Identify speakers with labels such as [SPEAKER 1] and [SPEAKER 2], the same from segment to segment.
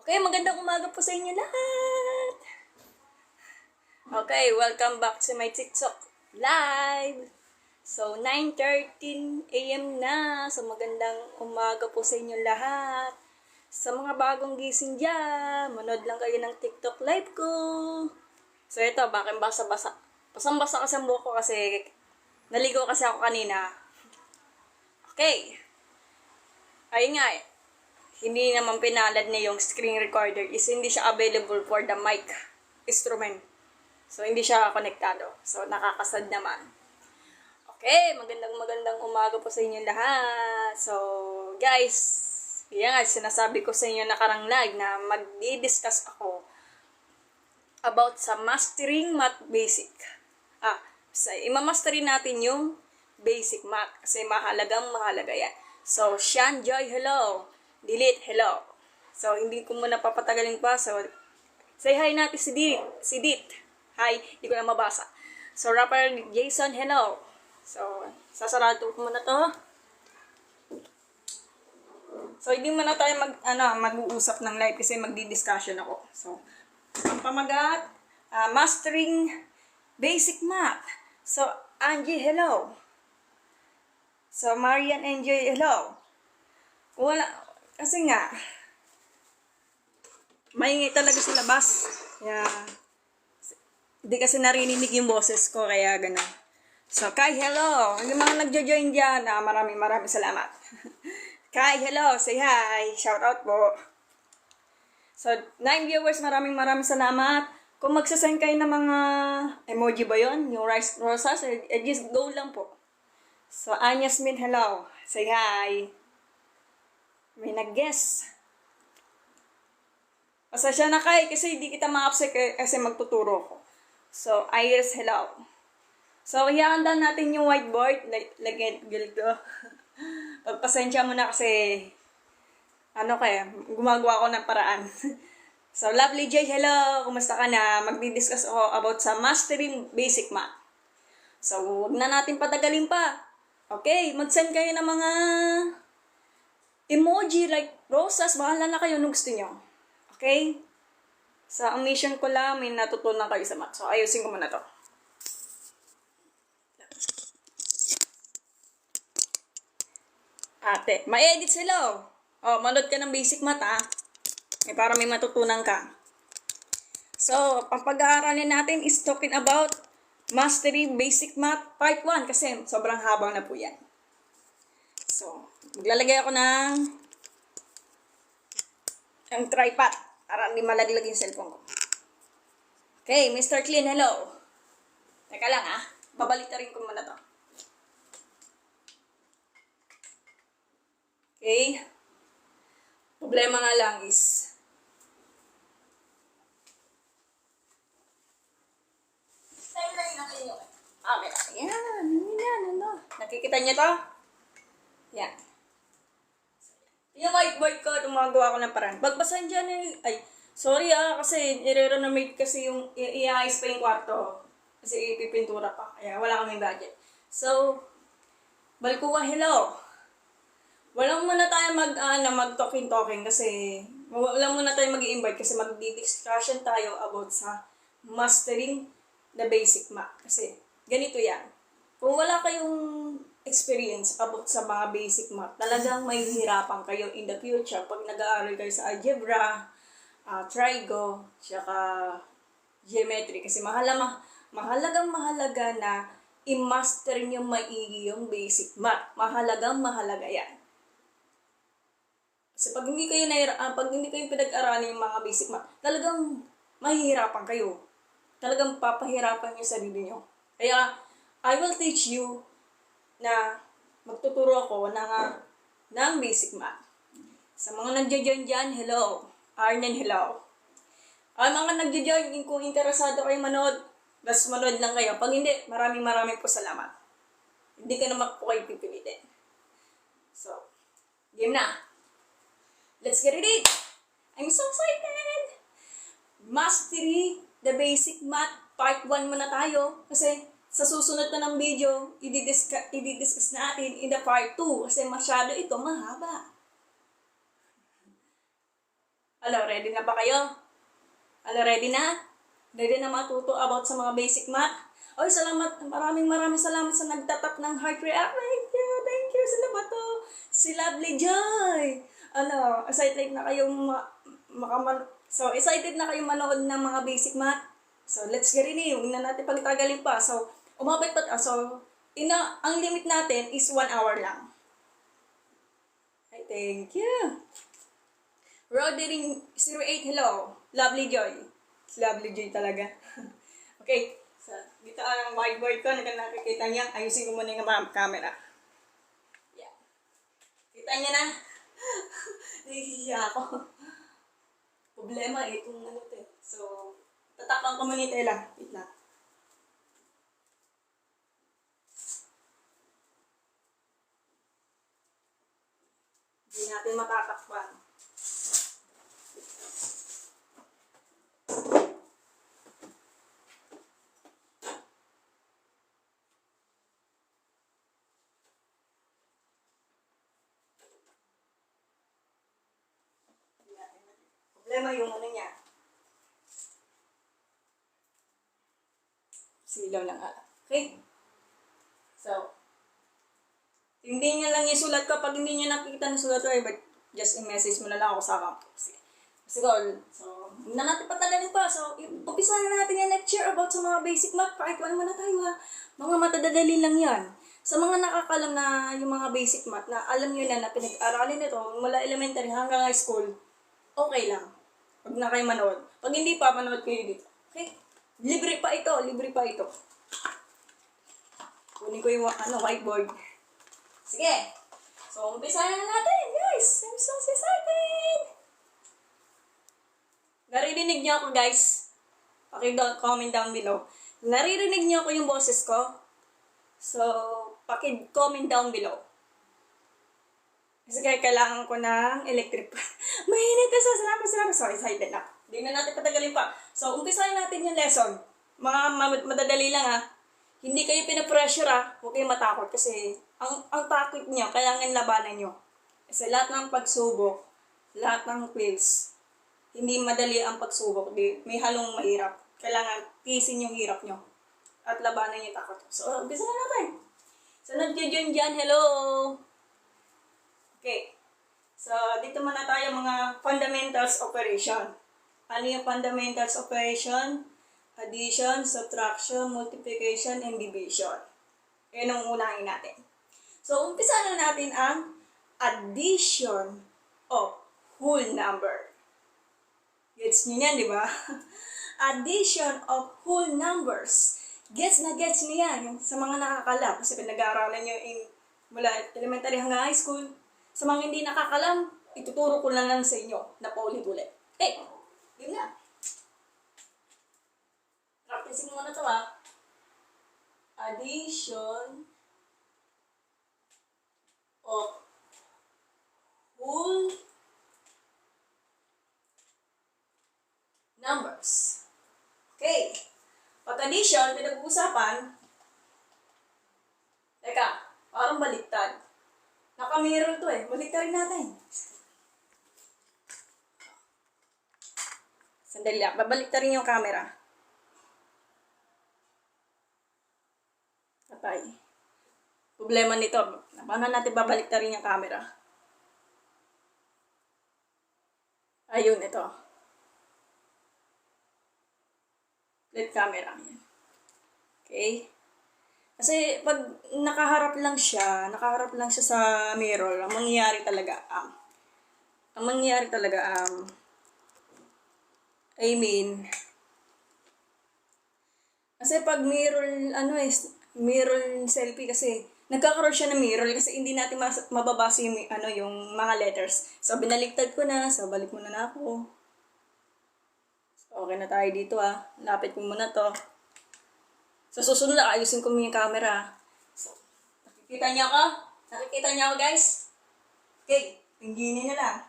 [SPEAKER 1] Okay, magandang umaga po sa inyo lahat. Okay, welcome back to my TikTok live. So, 9:13 AM na. So, magandang umaga po sa inyo lahat. Sa mga bagong gising dyan, manood lang kayo ng TikTok live ko. So, ito, bakit basa-basa? Basang-basa kasi ang buhok ko kasi naligo kasi ako kanina. Okay. Ayun nga hindi naman pinalad na yung screen recorder is hindi siya available for the mic instrument. So, hindi siya konektado. So, nakakasad naman. Okay, magandang umaga po sa inyo lahat. So, guys, yan nga, sinasabi ko sa inyo nakarang live na magdi-discuss ako about sa mastering math basic. Imamastery natin yung basic math kasi mahalaga yan. So, Sean Joy, hello. Delete, hello. So, hindi ko muna papatagalin pa. So, say hi natin si Dit. Hi, hindi ko na mabasa. So, rapper Jason, hello. So, sasarado ko muna to. So, hindi muna tayo mag-uusap ng live kasi magdi-discussion ako. So, ang pamagat, mastering basic math. So, Angie, hello. So, Marian, enjoy, hello. Kasi nga, maingay talaga sa labas. Hindi kasi narinig yung boses ko, kaya gano'n. So, Kai, hello. Yung mga nagjo-join dyan, maraming salamat. Kai, hello. Say hi. Shout out po. So, 9 viewers, maraming salamat. Kung magsasend kayo ng mga emoji ba yun? Yung rice rosas, just go lang po. So, Anya Smith, hello. Say hi. May nag-guess. Pasensya na Kai kasi hindi kita ma-upset kasi magtuturo ko. So, Iris, hello. So, ihahanda natin yung whiteboard. Lagyan ko. Pagpasensya mo na kasi gumagawa ko ng paraan. So, Lovely J, hello. Kumusta ka na? Magdi-discuss ako about sa mastering basic math. So, huwag na natin patagalin pa. Okay, mag-send kayo ng mga emoji like rosas. Bahala na kayo nung gusto nyo. Okay? So, ang mission ko lang, may natutunan kayo sa math. So, ayusin ko muna to. Ate, ma-edit sila. Oh, manood ka ng basic math, para may matutunan ka. So, ang pag-aaralin natin is talking about Mastery Basic Math Part 1 kasi sobrang habang na po yan. So, maglalagay ako ng tripod para hindi malaglag yung cellphone ko. Okay, Mr. Clean, hello. Teka lang babalitarin ko muna to. Okay. Problema nga lang is Yan. Nakikita niyo to? Yan. Yung whiteboard ko, tumagawa ko ng paraan. Bagbasan dyan sorry kasi i-renovate kasi yung, i-ayos pa yung kwarto. Kasi ipipintura pa. Kaya wala kaming budget. So, Balkuwa, hello. Walang muna tayo mag-talking kasi walang muna tayo mag-i-invite kasi mag-discussion tayo about sa mastering the basic math. Kasi ganito yan. Kung wala kayong experience about sa mga basic math, talagang mahihirapan kayo in the future pag nag-aaral kayo sa algebra, trigo, tsaka geometry. Kasi mahalagang na i-master nyo maigi yung basic math. Mahalagang yan. Kasi pag hindi kayo pinag-aralan yung mga basic math, talagang mahihirapan kayo. Talagang papahirapan yung sarili nyo. Kaya, I will teach you na magtuturo ako ng basic math. Sa mga nagjo-join dyan, hello. Arnen, hello. Mga nagjo-join, kung interesado kayo manood, basta manood lang kayo. Pag hindi, maraming po salamat. Hindi ka naman po kayo pipilitin. So, game na. Let's get it! I'm so excited! Mastery the basic math part 1 muna tayo. Kasi sa susunod na ng video, i-discuss natin in the part 2. Kasi masyado ito mahaba. Ano, ready na ba kayo? Ano, ready na? Ready na matuto about sa mga basic math? Oy, salamat. Maraming salamat sa nagtatap ng heart react. Thank you. Sino ba to? Si Lovely Joy. Ano, excited na kayong So, excited na kayong manood ng mga basic math? So, let's get in. Huwag na natin pagtagalin pa. So, umabot pa. So, ang limit natin is 1 hour lang. Ay, thank you. Rodering 08, hello. Lovely Joy. Lovely Joy talaga. Okay. So, dito ang whiteboard ko. Nakikita niya. Ayusin ko muna yung camera. Yeah. Kita niya na. Nahihiya ako. Problema itong ano to. So, tatakpan ko muna ito lang. Wait lang. Hindi natin matatakpan. Problema yung ano niya. Silaw lang okay? So, hindi niya lang yung sulat ko. Pag hindi niya nakikita ng sulat ko, but just i-message mo na lang ako sa account. So, hindi na natin patagalin pa. So, umpisa na natin yung lecture about sa mga basic math. Kahit ano muna tayo ha. Mga matadadali lang yan. Sa mga nakakalam na yung mga basic math na alam nyo na pinag-aralin ito mula elementary hanggang high school, okay lang. Pag na kayo manood. Pag hindi pa, manood kayo dito. Okay? Libre pa ito. Kunin ko yung whiteboard. Sige. So, umpisahan na natin, guys. I'm so excited. Naririnig niyo ako, guys. Paki-comment down below. Naririnig niyo ako yung boses ko. So, paki-comment down below. Kasi kailangan ko ng electric fan. Mainit kasi. Salamat. So, excited na. Hindi na natin patagalin pa. So, umpisahan natin yung lesson. Mga madadali lang ha. Hindi kayo pinapressure ha. Huwag kayong matakot kasi ang takot niyo, kailangan labanan niyo. Kasi lahat ng pagsubok, lahat ng quiz, hindi madali ang pagsubok. May halong mahirap. Kailangan tiisin yung hirap niyo. At labanan yung takot. So, umpisahan na natin. So, nandiyan dyan. Hello! Okay. So, dito muna tayo mga fundamentals operation. Ano yung fundamentals operation? Addition, subtraction, multiplication, and division. Yan ang unahin natin. So, umpisa na natin ang addition of whole number. Gets nyo yan, di ba? Addition of whole numbers. Gets niya yan sa mga nakakalam. Kasi pinag-aaralan nyo mula elementary hanggang high school. Sa mga hindi nakakalam, ituturo ko lang sa inyo na paulit-ulit. Yun na. Practicing muna ito ha. Addition of whole numbers. Okay. Pag-addition, pinag-uusapan, parang baliktad. Naka-mirror to Baliktarin natin. Sandali lang. Babaliktarin yung camera. Patay. Problema nito. Paano natin babaliktarin yung camera? Ayun, ito. Flip camera. Okay. Kasi pag nakaharap lang siya sa mirror, ang mangyayari talaga, kasi pag mirror selfie kasi, nagkakaroon siya ng mirror kasi hindi natin mababasa yung, yung mga letters. So, binaligtad ko na, so balik muna na ako. So, okay na tayo dito lapit ko muna to. So, susunod na, ayusin ko yung camera. So, nakikita niyo ako? Nakikita niyo ako, guys? Okay, tinginin na lang.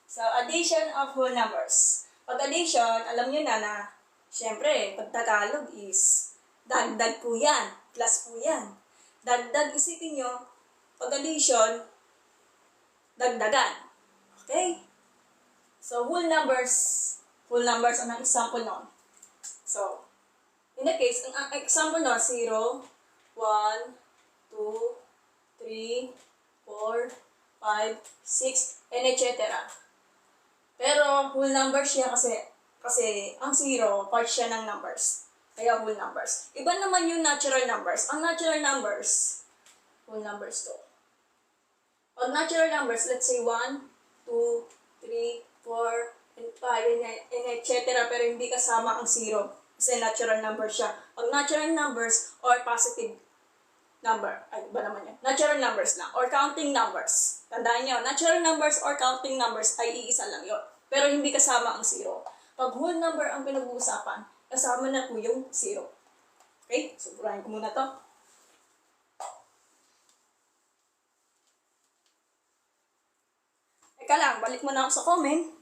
[SPEAKER 1] So, addition of whole numbers. Pag addition, alam niyo na, syempre, pag Tagalog is, dagdag po yan, plus po yan. Dagdag, isipin niyo, pag addition, dagdagan. Okay? So, whole numbers ang example nun. So, in the case, ang example nun, 0, 1, 2, 3, 4, 5, 6, and etc. Pero, whole number siya kasi ang 0, part siya ng numbers. Kaya whole numbers. Iba naman yung natural numbers. Ang natural numbers, whole numbers to. Pag natural numbers, let's say 1, 2, 3, 4, and 5, and etc. Pero hindi kasama ang 0. Kasi natural number siya. Pag natural numbers or positive number, ay iba naman yan. Natural numbers lang or counting numbers. Tandaan nyo, natural numbers or counting numbers ay iisa lang yun. Pero hindi kasama ang 0. Pag whole number ang pinag-uusapan, kasama na po yung 0. Okay? So, burahin ko muna to. Teka lang, balik mo na ako sa comment.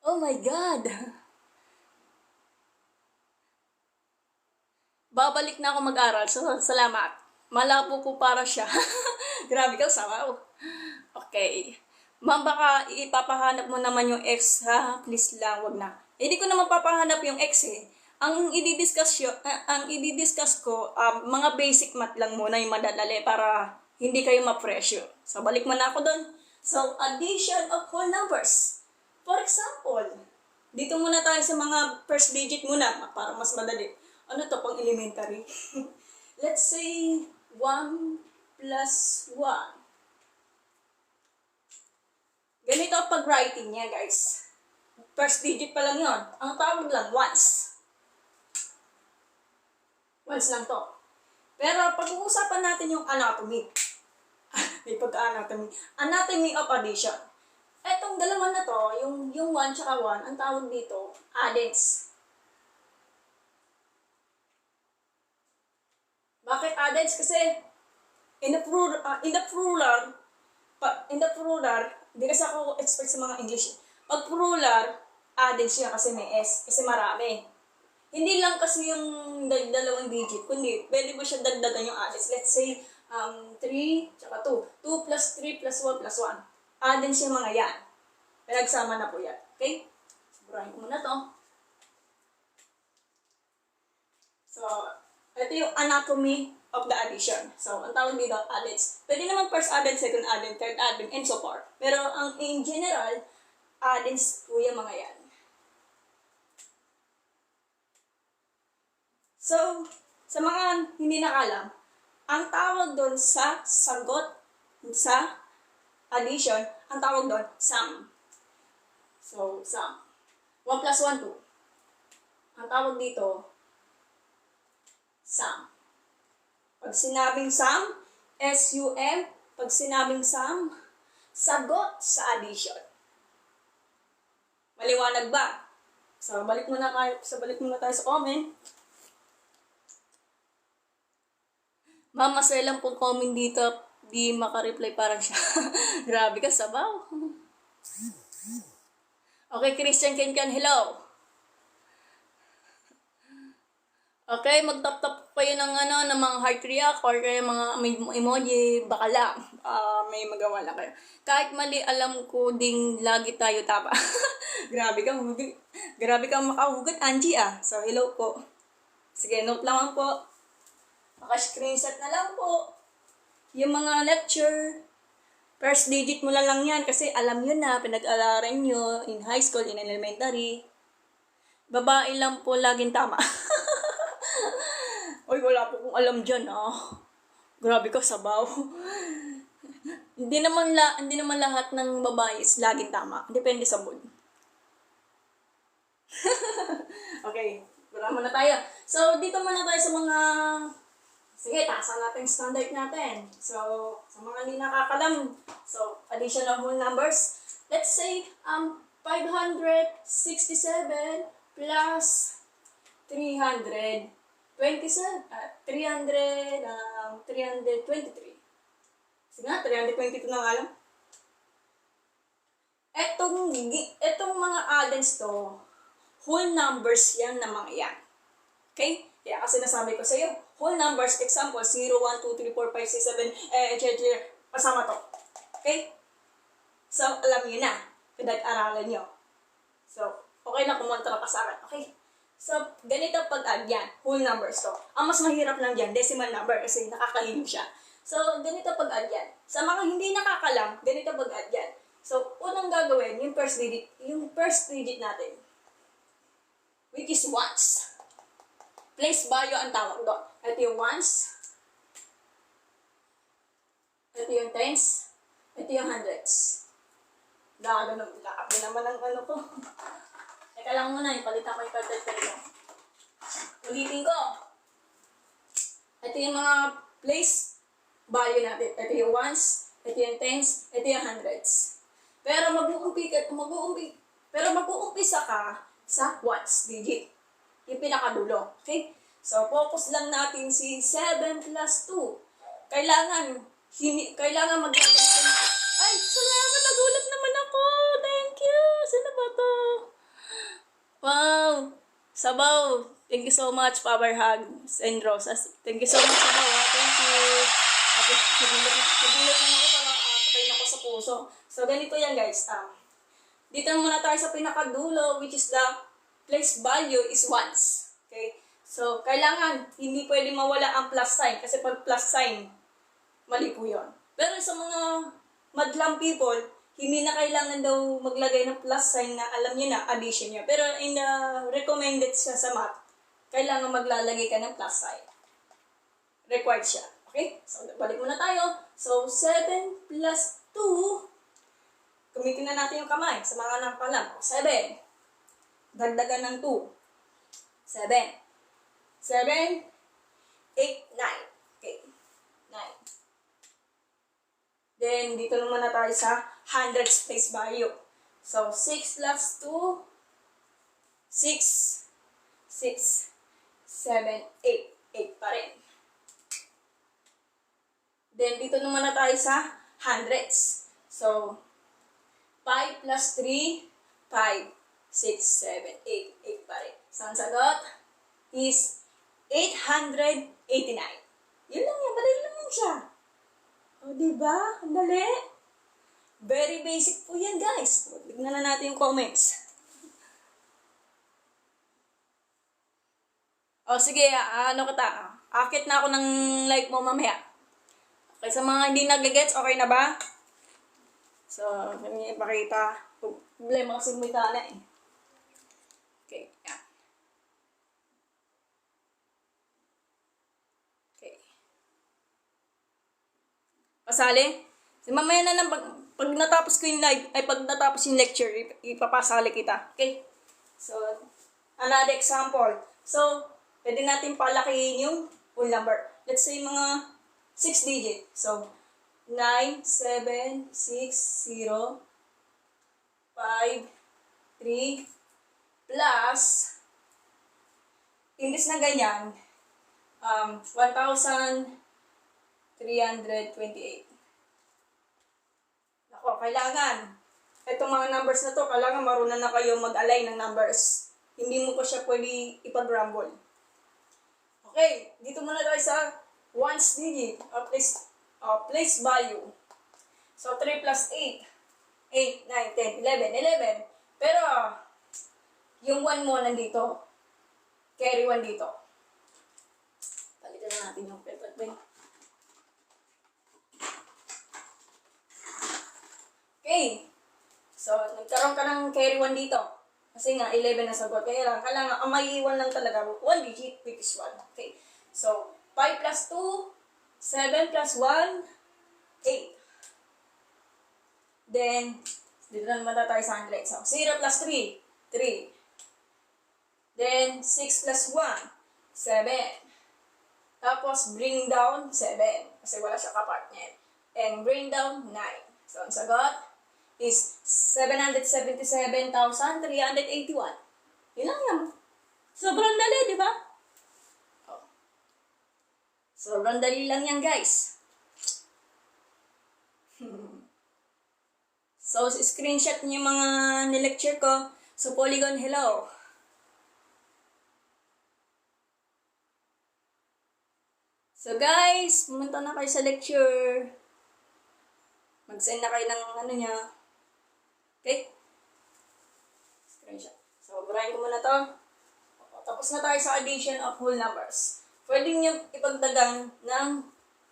[SPEAKER 1] Oh my God! Babalik na ako mag-aral. So, salamat. Malabo po para siya. Grabe ka, sabaw. Okay. Ma'am, baka ipapahanap mo naman yung X, ha? Please lang, wag na. Hindi ko naman papahanap yung X, eh. Ang i-discuss ko, mga basic math lang muna yung madadali para hindi kayo ma-pressure. So, balik mo na ako doon. So, addition of whole numbers. For example, dito muna tayo sa mga first digit muna para mas madali. Ano to, pang elementary? Let's say, 1 plus 1. Ganito ang pag-writing niya, guys. First digit pa lang yun. Ang tawag lang, ones. Ones lang to. Pero pag-uusapan natin yung anatomy. May pagka-anatomy. Anatomy of addition. Etong dalawa na to, yung 1 tsaka 1, ang tawag dito, addends. Bakit addends? Kasi in the plural, hindi kasi ako expert sa mga English. Pag plural, addends siya kasi may S, kasi marami. Hindi lang kasi yung dalawang digit, kundi pwede mo siya dagdagan yung addends. Let's say, 3 tsaka 2. 2 plus 3 plus 1 plus 1. Addends yung mga yan. Pinagsama na po yan. Okay? Sigurahin ko muna to. So, ito yung anatomy of the addition. So, ang tawag dito, addends. Pwede naman first addend, second addend, third addend, and so forth. Pero ang in general, addends po yung mga yan. So, sa mga hindi nakalam, ang tawag doon sa sagot sa addition, ang tawag doon, sum. So, sum. 1 plus 1, 2. Ang tawag dito, sum. Pag sinabing sum, S-U-M, pag sinabing sum, sagot sa addition. Maliwanag ba? So, balik muna tayo sa comment. Ma'am, masaya lang pong comment dito. Di makareply parang siya. Grabe ka, sabaw. Okay, Christian Kenkan, hello. Okay, mag-tap-tap kayo ng mga heart react or kaya mga emoji, baka lang. May magawa lang kayo. Kahit mali, alam ko ding lagi tayo tapa. Grabe ka makahugot, Angie ah. So, hello po. Sige, note lang po. Maka-screenshot na lang po. Yung mga lecture, first digit mo lang yan kasi alam nyo na, pinag-alaran nyo in high school, in elementary. Babae lang po laging tama. Uy, wala po kong alam dyan, Grabe ka, sabaw. Hindi naman lahat ng babae is laging tama. Depende sa mood. Okay, wala muna tayo. So, dito muna tayo sa mga... Sige, taasan natin standard natin. So, sa mga hindi nakakalam, so, addition of whole numbers. Let's say, 567 plus 323. Sige nga, 322 na nga lang. Etong mga addends to, whole numbers yan na mga yan. Okay? Kaya kasi nasabi ko sa iyo, whole numbers, example, 0, 1, 2, 3, 4, 5, 6, 7, etc. Kasama to. Okay? So, alam niyo na. Pinag-aralan niyo. So, okay na kumontra ka sa akin. Okay? So, ganito pag-add yan. Whole numbers to. Ang mas mahirap lang dyan, decimal number kasi nakakahilo siya. So, ganito pag-add yan. Sa mga hindi nakakalam, ganito pag-add yan. So, unang gagawin, yung first digit natin. Which is ones. Place value ang tawag doon. Ito yung ones. Ito yung tens. Ito yung hundreds. Labi naman ang ano ko. Teka lang muna, ipalitan ko yung calculator ko. Ulitin ko. Ito yung mga place value natin. Ito yung ones, ito yung tens, ito yung hundreds. Pero mag-uumpisa ka sa ones digit. Yung pinakadulo. Okay? So, focus lang natin si 7 plus 2. Kailangan maglagay ka na. Ay, salamat! Nagulat naman ako! Thank you! Sino ba to? Wow! Sabaw! Thank you so much, Power Hugs and Rosas. Thank you so much, Sabaw. Thank you! Nagulat naman ako parang patayin ako sa puso. So, ganito yan, guys. Dito muna tayo sa pinakadulo, which is the place value is ones. Okay? So, kailangan, hindi pwede mawala ang plus sign. Kasi pag plus sign, mali po yun. Pero sa mga madlang people, hindi na kailangan daw maglagay ng plus sign na alam niyo na addition niya. Pero in the recommended siya sa math, kailangan maglalagay ka ng plus sign. Required siya. Okay? So, balik muna tayo. So, 7 plus 2, gamitin na natin yung kamay sa mga nakalam. 7. Dagdagan ng 2. 7. 7, 8, 9. Okay. 9. Then, dito naman na tayo sa hundreds place value. So, 6 plus 2, 6, 6, 7, 8. 8 pa rin. Then, dito naman na tayo sa hundreds. So, 5 plus 3, 5, 6, 7, 8. 8 pa rin. So, ang sagot is 889. Yun lang yan. Madali lang yan siya. O, diba? Ang dali. Very basic po yan, guys. Tignan na natin yung comments. O, sige. Ano kita? Akit na ako ng like mo mamaya. Okay, sa mga hindi nag-gets, okay na ba? So, kami ipakita. Problema kasi may tala eh. Okay, yan. Okay. Pasali? So, mamaya na lang, pag natapos ko yung live, ay pag natapos yung lecture, ipapasali kita. Okay? So, another example. So, pwede natin palakihin yung whole number. Let's say mga 6 digit. So, 9, 7, 6, 0, 5, 3, plus, imbis na ganyan, 1,328. Ako, kailangan, itong mga numbers na to, kailangan marunong na kayo mag-align ng numbers. Hindi mo pa siya pwede ipag-rumble. Okay, dito muna tayo sa ones digit, place value. So, 3 plus 8. 8, 9, 10, 11. 11. Pero, yung 1 mo nandito. Carry 1 dito. Palitan na natin yung paper pen. Okay. So, nagkaroon ka ng carry 1 dito. Kasi nga, 11 na sagot. Kaya kailangan, ang may iwan lang talaga, 1 digit, which is 1. Okay. So, 5 plus 2, 7 plus 1, 8. Then, dito na naman tayo sa 100. So, 0 plus 3, 3. Then, 6 plus 1, 7. Tapos, bring down 7. Kasi wala siya kapartner. And bring down 9. So, ang sagot is 777,381. Yun lang yan. Sobrang dali, di ba? Oh. Sobrang dali lang yan, guys. So, screenshot niyo yung mga nilecture ko. So, Polygon, hello. So, guys, pumunta na kayo sa lecture. Mag-send na kayo ng ano niya. Okay? Screenshot. So, burahin ko muna to. Tapos na tayo sa addition of whole numbers. Pwede nyo ipagdagan ng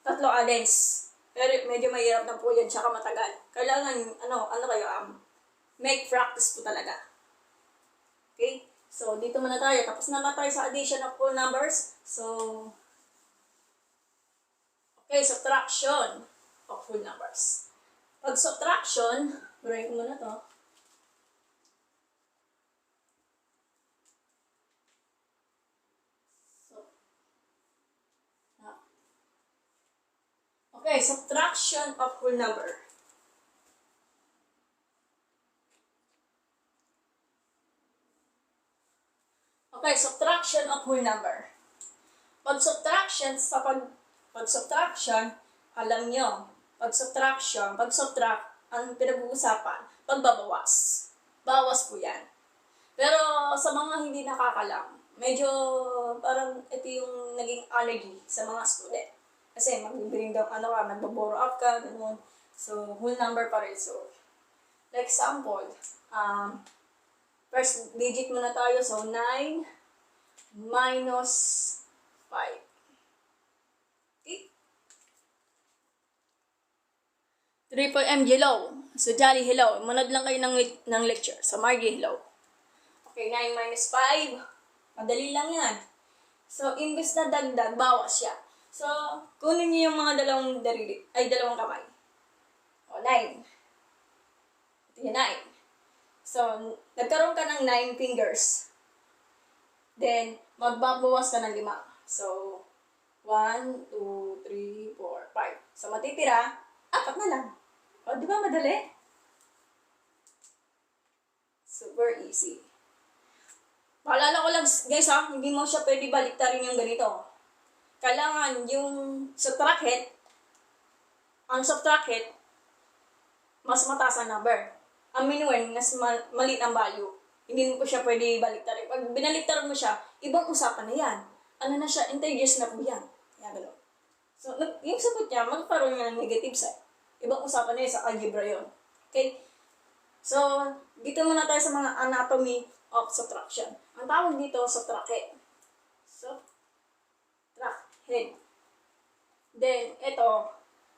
[SPEAKER 1] 3 addends. Pero medyo mahirap na po yan, tsaka matagal. Kailangan, make practice po talaga. Okay? So, dito muna tayo. Tapos na tayo sa addition of whole numbers. So, okay, subtraction of whole numbers. Pag subtraction, burahin ko muna to. Okay, subtraction of whole number. Okay, subtraction of whole number. Pag subtraction, alam nyo, pag subtract, ang pinag-uusapan, pagbabawas. Bawas po yan. Pero sa mga hindi nakakalam, medyo parang ito yung naging allergy sa mga student. Kasi magbibiring daw, nagbaboro up ka, gano'n. So, whole number pa rin. So, like example, first digit muna tayo. So, 9 minus 5. Okay? 3 hello. So, Jolly, hello. Manood lang kayo ng lecture. So, Margie, hello. Okay, 9 minus 5. Madali lang yan. So, imbes na dagdag, bawas siya. So, kunin niyo yung mga dalawang kamay. O, 9. Ito yung 9. So, nagkaroon ka ng 9 fingers. Then, magbabawas ka ng 5. So, 1, 2, 3, 4, 5. So, matitira, 4 na lang. O, di ba madali? Super easy. Paalala ko lang, guys hindi mo siya pwede baliktarin yung ganito. Kailangan yung ang subtract, mas mataas ang number. Ang minuend, mas maliit ang value. Hindi mo po siya pwede baliktarin. Pag binaliktaran mo siya, ibang usapan na yan. Ano na siya, integers na po yan. Kaya gano'n. So, yung sagot niya, magkaroon niya ng negative side. Ibang usapan na yun sa algebra yun. Okay? So, dito muna tayo sa mga anatomy of subtraction. Ang tawag dito, subtract. Head. Then, ito,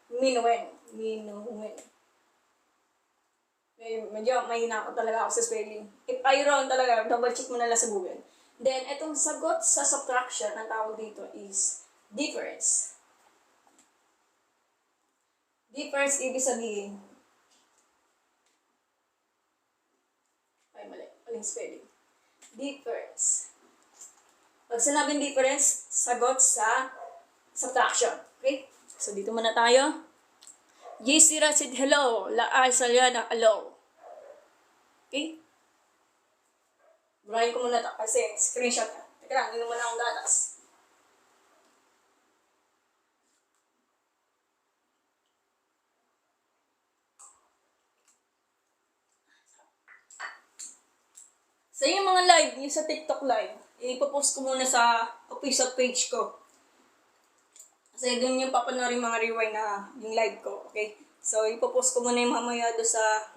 [SPEAKER 1] minuend. Medyo mahina ako talaga ako sa spelling. If I wrong talaga, double check mo na lang sa Google. Then, itong sagot sa subtraction, ang tawag dito is difference. Difference, ibig sabihin, maling spelling. Difference. Pag sinabing difference, sagot sa subtraction. Okay? So, dito muna tayo. JC said hello. Laal Saliana, hello. Okay? Burahin ko muna ito kasi screenshot na. Teka lang, inom mo na akong gatas. Sa yung mga live, yung sa TikTok live, ipopost ko muna sa official page ko. Kasi doon yung papanorin mga rewind na yung live ko, okay? So, ipopost ko muna yung mamaya doon sa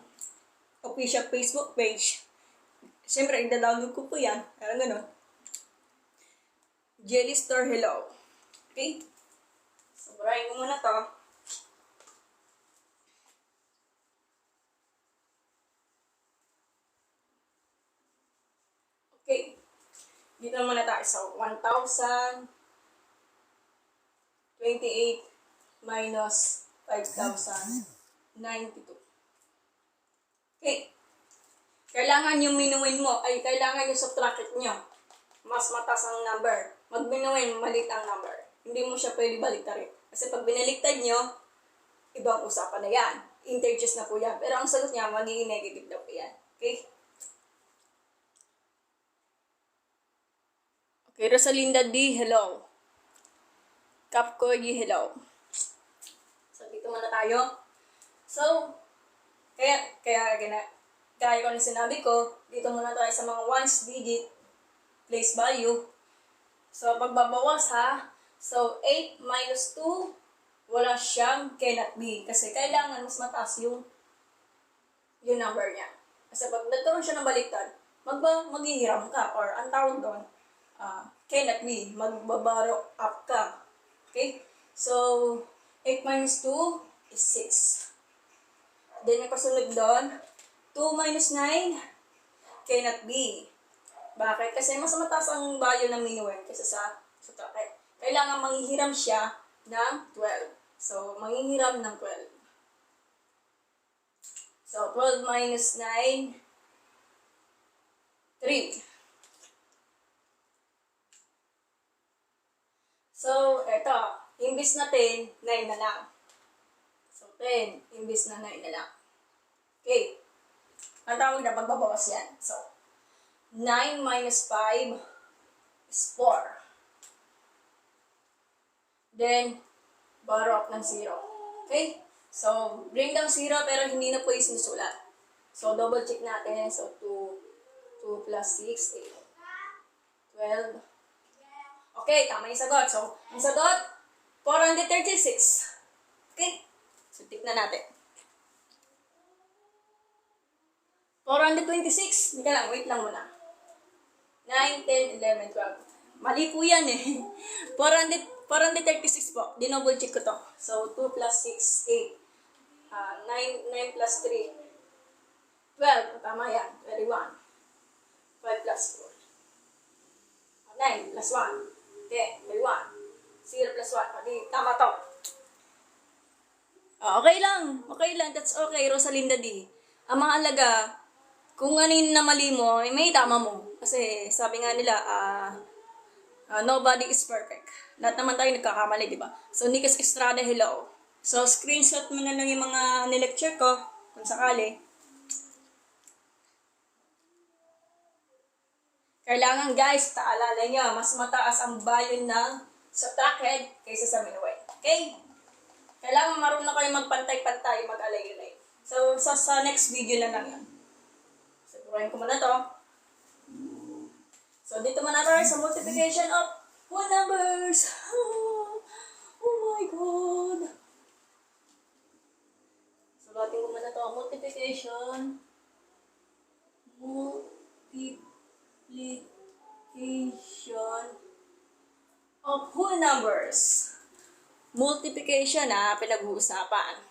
[SPEAKER 1] official Facebook page. Siyempre, i-download ko po yan. Parang gano'n. Jelly Store Hello. Okay? So, burahin ko muna to. Okay. Dito muna tayo sa 1,028 minus 5,092. Okay. Kailangan yung minuin mo, kailangan yung subtract nyo. Mas mataas ang number. Mag-minuin, maliit ang number. Hindi mo siya pwede baliktarin. Kasi pag binaliktad nyo, ibang usapan na yan. Integers na po yan. Pero ang sagot niya, magiging negative na po yan. Okay? Okay, Rosalinda D, hello. Capco D, hello. So, dito muna tayo. So, kaya ko na sinabi ko, dito muna tayo sa mga ones digit, place value. So, pagbabawas ha. So, 8 minus 2, wala siyang cannot be. Kasi kailangan mas mataas yung number niya. Kasi pag nagkaroon siya ng baliktad, maghihiram ka, or ang tawag doon, cannot be, magbabaro up ka. Okay? So, 8 minus 2 is 6. Then, may kasunod doon, 2 minus 9 cannot be. Bakit? Kasi mas mataas ang value ng minuend kaysa sa subtracted. Kailangan manghihiram siya ng 12. So, manghihiram ng 12. So, 12 minus 9, 3. So, eto, imbis na 10, 9 na lang. So, 10, imbis na 9 na lang. Okay. Ang tawag na pagbabawas yan. So, 9 minus 5 is 4. Then, borrow up ng 0. Okay? So, bring down 0 pero hindi na po yung sinusulat. So, double check natin. So, 2 plus 6, 8. 12. Okay, tama yung sagot. So, ang sagot, 436. Okay? So, tick na natin. 426. Hindi ka lang, wait lang muna. 9, 10, 11, 12. Mali po yan eh. 436 po. Dinoble check ko to. So, 2 plus 6, 8. 9 plus 3. 12. Tama yan. 21. 5 plus 4. 9 plus 1. 10, 31. 0 plus 1. Pati, tama to. Okay lang. Okay lang. That's okay, Rosalinda D. Ang mahalaga, kung ano yung namali mo, may tama mo. Kasi sabi nga nila, nobody is perfect. Lahat naman tayo nagkakamali, di ba? So, Nicas Estrada, hello. So, screenshot mo na lang yung mga nilecture ko, kung sakali. Kailangan guys, taalala nyo, mas mataas ang value ng subtracted kaysa sa minuend. Okay? Kailangan marunong kayo magpantay-pantay, mag-alay-alay. So, sa next video na lang yan. Sigurahin ko muna to. So, dito muna tayo sa multiplication of whole numbers. Oh my God. Sulatin ko muna to. Multiplication of whole numbers. Multiplication pinag-uusapan.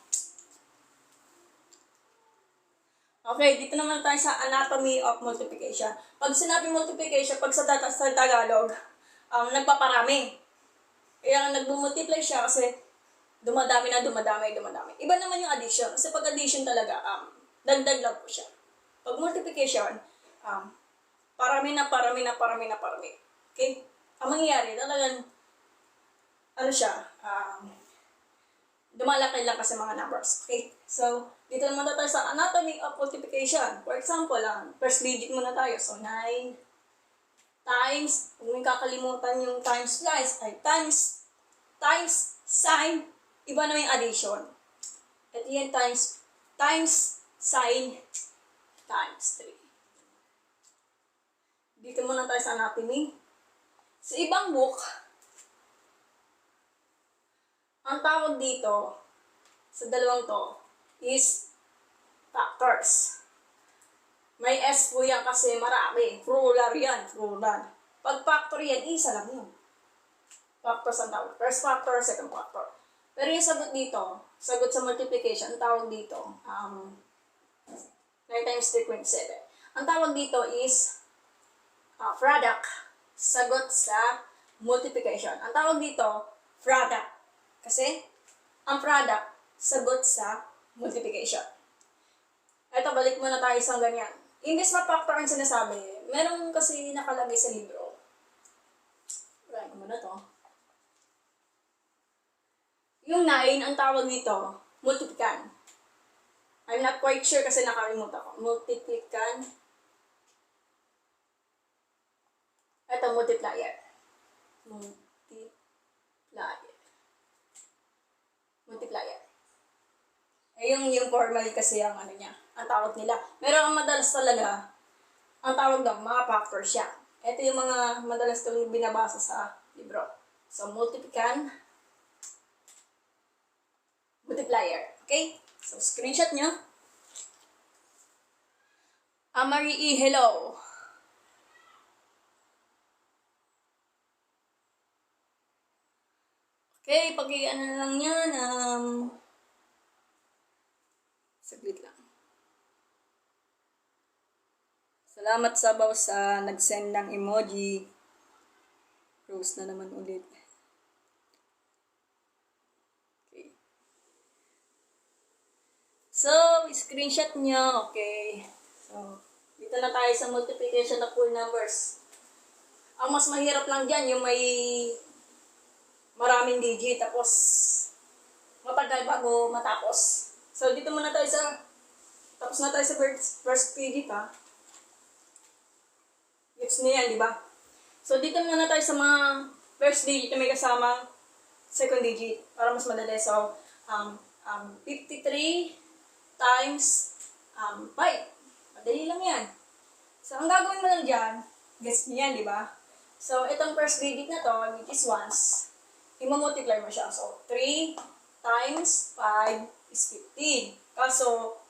[SPEAKER 1] Okay, dito naman tayo sa anatomy of multiplication. Pag sinabi multiplication, pag sa Tagalog, nagpaparami. Kaya nagmumultiply siya kasi dumadami. Iba naman yung addition. Kasi pag addition talaga, dagdag lang po siya. Pag multiplication, parami. Okay? Ang mangyayari, talagang, dumalaki lang kasi mga numbers. Okay? So, dito naman tayo sa anatomy of multiplication. For example, first digit muna tayo. So, 9 times, kung may kakalimutan yung times guys, ay times sign, iba na yung addition. At yan times sign, times 3. Dito muna tayo sa anatomy. Sa ibang book, ang tawag dito, sa dalawang to, is factors. May S po yan kasi marami. Plural yan, plural. Pag factor yan, isa lang yun. Factors ang tawag. First factor, second factor. Pero yung sagot dito, sagot sa multiplication, ang tawag dito, 9 times 3.7. Ang tawag dito is product. Sagot sa multiplication. Ang tawag dito, product. Kasi, ang product, sagot sa multiplication. Ito, balik muna tayo sa ganyan. Imbes na factor ang sinasabi, meron kasi nakalagay sa libro. Wala ko muna to. Yung 9, ang tawag dito, multiplican. I'm not quite sure kasi nakalimutan ko. Multiplican. Ito, multiplier. Multiplier. Eh, yung formal kasi ang niya, ang tawag nila. Pero ang madalas talaga, ang tawag daw, mga factor siya. Ito yung mga madalas itong binabasa sa libro. So, multiplican, multiplier. Okay? So, screenshot nyo. Marie, hello. Okay, pag-iano na lang yan. Saglit lang. Salamat Sabaw sa nag-send ng emoji. Rose na naman ulit. Okay. So, screenshot nyo. Okay. So, dito na tayo sa multiplication of whole numbers. Ang mas mahirap lang dyan, yung may maraming digit, tapos matagal bago matapos. So, dito muna tayo tapos na tayo sa first digit, ha. Gets niya yan, di ba? So, dito muna tayo sa mga first digit na may kasama second digit para mas madali. So, 53 times 5. Madali lang yan. So, ang gagawin mo lang dyan, gets niya yan, di ba? So, itong first digit na to, which is ones, i-multiply mo siya. So, 3 times 5 is 15. Kaso,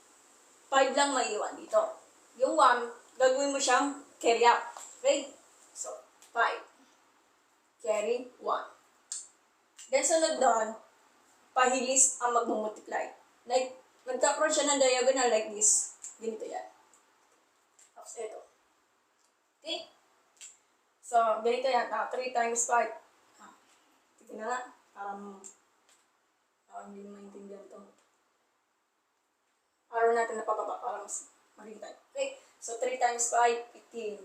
[SPEAKER 1] 5 lang maiwan dito. Yung 1, gagawin mo siyang carry up. Okay? So, 5. Carry 1. Then, sunod doon, pahilis ang magmumultiply. Like, nagkakaroon siya ng diagonal like this. Ganito yan. Tapos, ito. Okay? So, ganito yan. 3 times 5. Tignan na nga. Parang hindi mo maintindihan to. Araw natin na pababa para mas makikita. Okay? So, 3 times 5, 15.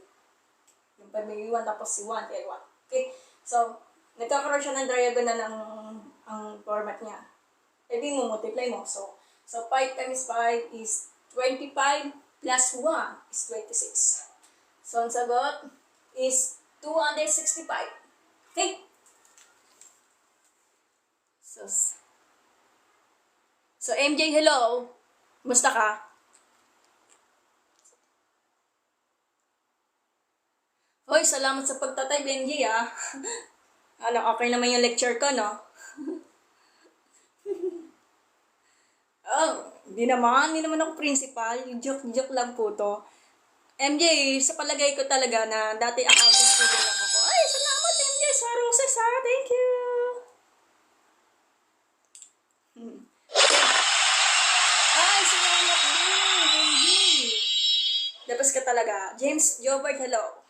[SPEAKER 1] Yung 5 may 1, tapos si 1, kaya 1. Okay? So, nagkakaroon siya ng diagonal ang format niya. E di mo, multiply mo. So 5 times 5 is 25 plus 1 is 26. So, ang sagot is 265. Okay? So MJ, hello. Musta ka? Hoy, salamat sa pagtatype, MJ, ah. Okay naman yung lecture ko, no? Hindi naman ako principal. Joke lang po to. MJ, sa palagay ko talaga na dati accounting student lang ako. Ay, salamat MJ sa roses, ha? Thank you. Ay, salamat din, MJ. Labas ka talaga. James Jobert, hello.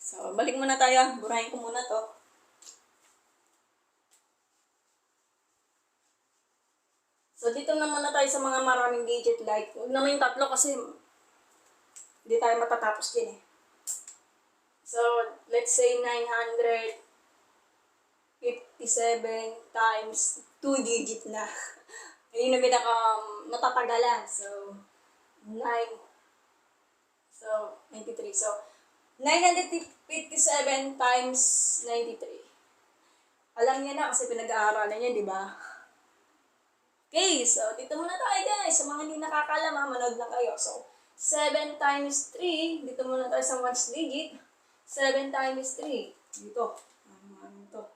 [SPEAKER 1] So, balik muna tayo. Burahin ko muna to. So, dito na muna tayo sa mga maraming digit like. Huwag naman yung tatlo kasi hindi tayo matatapos din eh. So, let's say 957 times 2 digit na. Yun na pinaka natatagalan. So, 9. So, 93. So, 957 times 93. Alam niya na kasi pinag-aaralan niya, di ba? Okay, so dito muna tayo guys. Sa mga hindi nakakalam, manood lang kayo. So, 7 times 3, dito muna tayo sa ones digit. 7 times 3, dito. Ano to?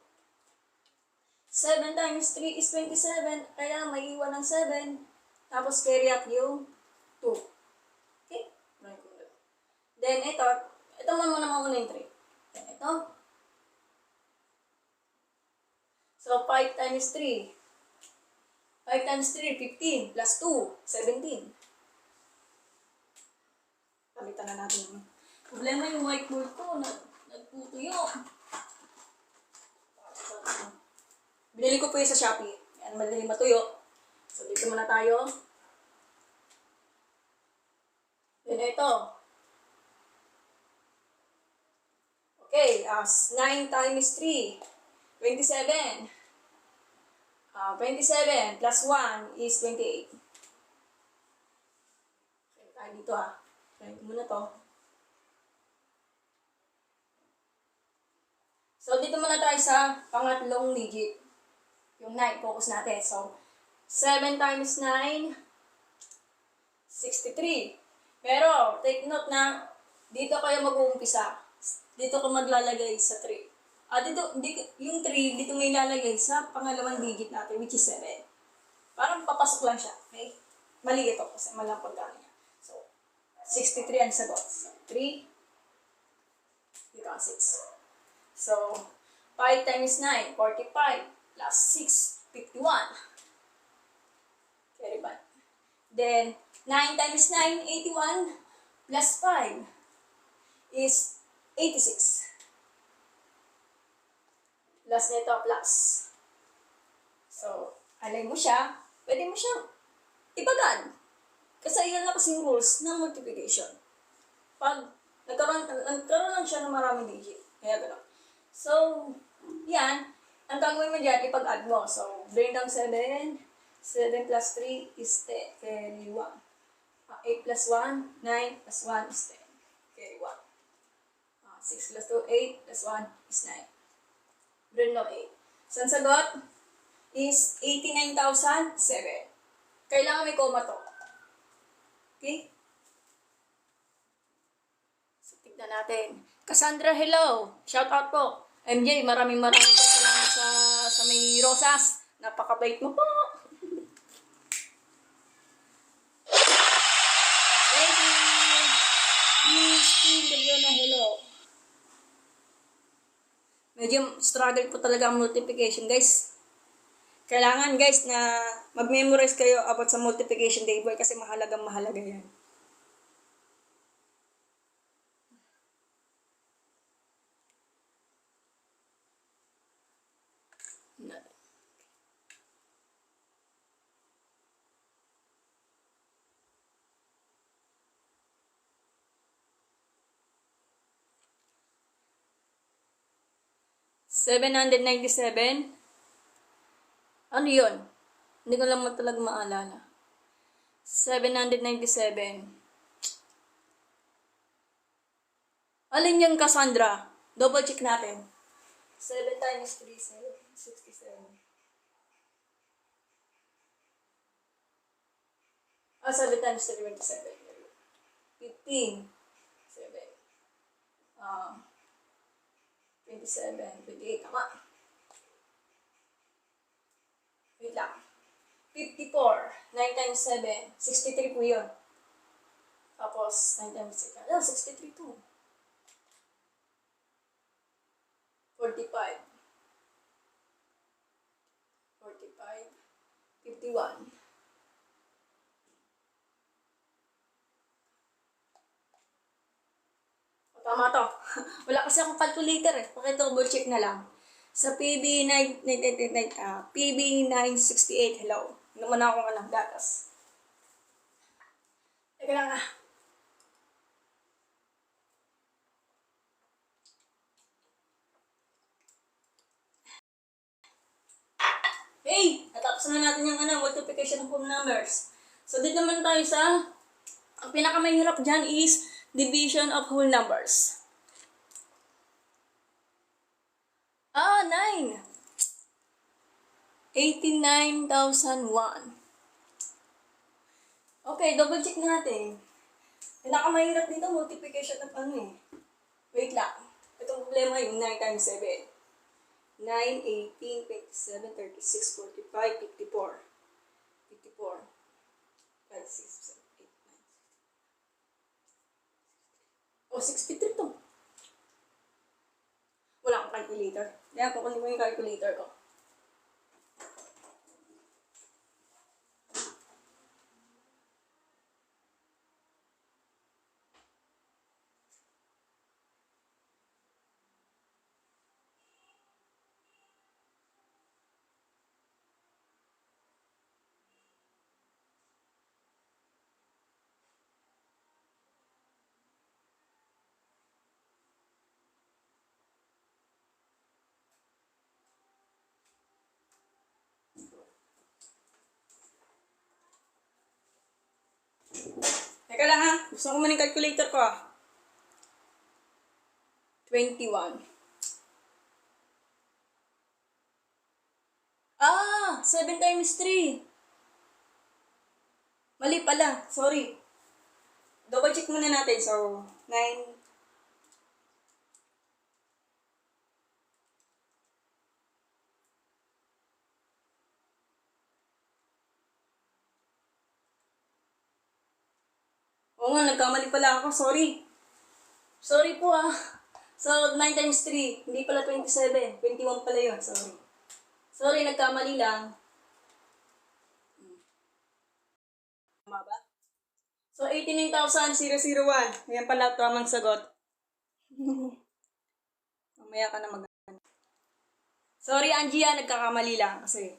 [SPEAKER 1] 7 times 3 is 27. Kaya may iwan ng 7. Tapos carry up yung 2. Okay? Then, ito muna yung 3. Then, ito. So, 5 times 3. 5 times 3, 15. Plus 2, 17. Palitan na natin. Problema yung whiteboard ko. Nagputuyo. Binili ko po yung sa Shopee. Yan, madali matuyo. So, dito muna tayo. Then, ito. Okay, 9 times 3, 27. 27 plus 1 is 28. Okay, tayo dito ha. Try ko muna to. So, dito muna tayo sa pangatlong digit. Yung 9, focus natin. So, 7 times 9, 63. Pero, take note na, dito kayo mag-uumpisa. Dito ka maglalagay sa 3. Yung 3, dito may lalagay sa pangalawang digit natin, which is 7. Parang papasok lang siya, okay? Mali ito kasi malang pagkano niya. So, 63 ang sagot. So, 3, dito ang 6. So, 5 times 9, 45, plus 6, 51. Very bad. Then, 9 times 9, 81, plus 5 is 86. Plus nito, plus. So, alay mo siya, pwede mo siyang ibagan. Kasi yan lang kasi yung rules ng multiplication. Pag nagkaroon lang siya ng maraming digit. Kaya gano'n. So, yan. Ang gagawin mo dyan, ipag-add mo. So, bring down 7. 7 plus 3 is 10. Carry 1. 8 plus 1, 9 plus 1 is 10. Carry 1. 6 plus 2, 8 plus 1 is 9. Bring down 8. So, ang sagot is 89,007. Kailangan may comma to. Okay? So, tignan natin. Cassandra, hello. Shout out po. MJ, maraming salamat sa may rosas. Napakabait mo po. Thank you. Miss Queen, hello. Medyo struggle po talaga ang multiplication, guys. Kailangan, guys, na mag-memorize kayo about sa multiplication table kasi mahalaga yan. $797. Ano yun? Hindi ko lang talaga maalala. 797. Alin yung Cassandra? Double check natin. 7 times 3, 67. 7 times 3, 27. 15. 7. 27, 28. Tama. Wait lang. 54. 9 times 7. 63 po yun. Tapos, 9 times 6. 63 to. 45. 51. Tama to. Wala kasi akong calculator eh. Paki-double check na lang. Sa PB968, hello. Naman akong gatas. Teka lang ah. Hey! Natapos na natin yung multiplication of whole numbers. So, dito naman tayo sa, ang pinakamahirap dyan is division of whole numbers. 9! 89,001. Okay, double check natin. Pinakamahirap dito, multiplication of Wait lang. Itong problema yung 9 times 7. 9, 18, 27, 36, 45, 54. 54. 5, 6, 7, 8, 9. 63 to. Wala akong calculator. Kaya kukunin mo yung calculator ko. Teka lang ha. Gusto ko muna yung calculator ko 21. 7 times 3. Mali pala. Sorry. Double check muna natin. So, 9. Oo nga, nagkamali pala ako. Sorry. Sorry po ah. So, 9 times 3. Hindi pala 27. 21 pala yun. Sorry. Sorry, nagkamali lang. Tama ba? So, 89,001. Ayan pala, tamang sagot. Mamaya ka na mag... Sorry, Angie, nagkakamali lang. Kasi,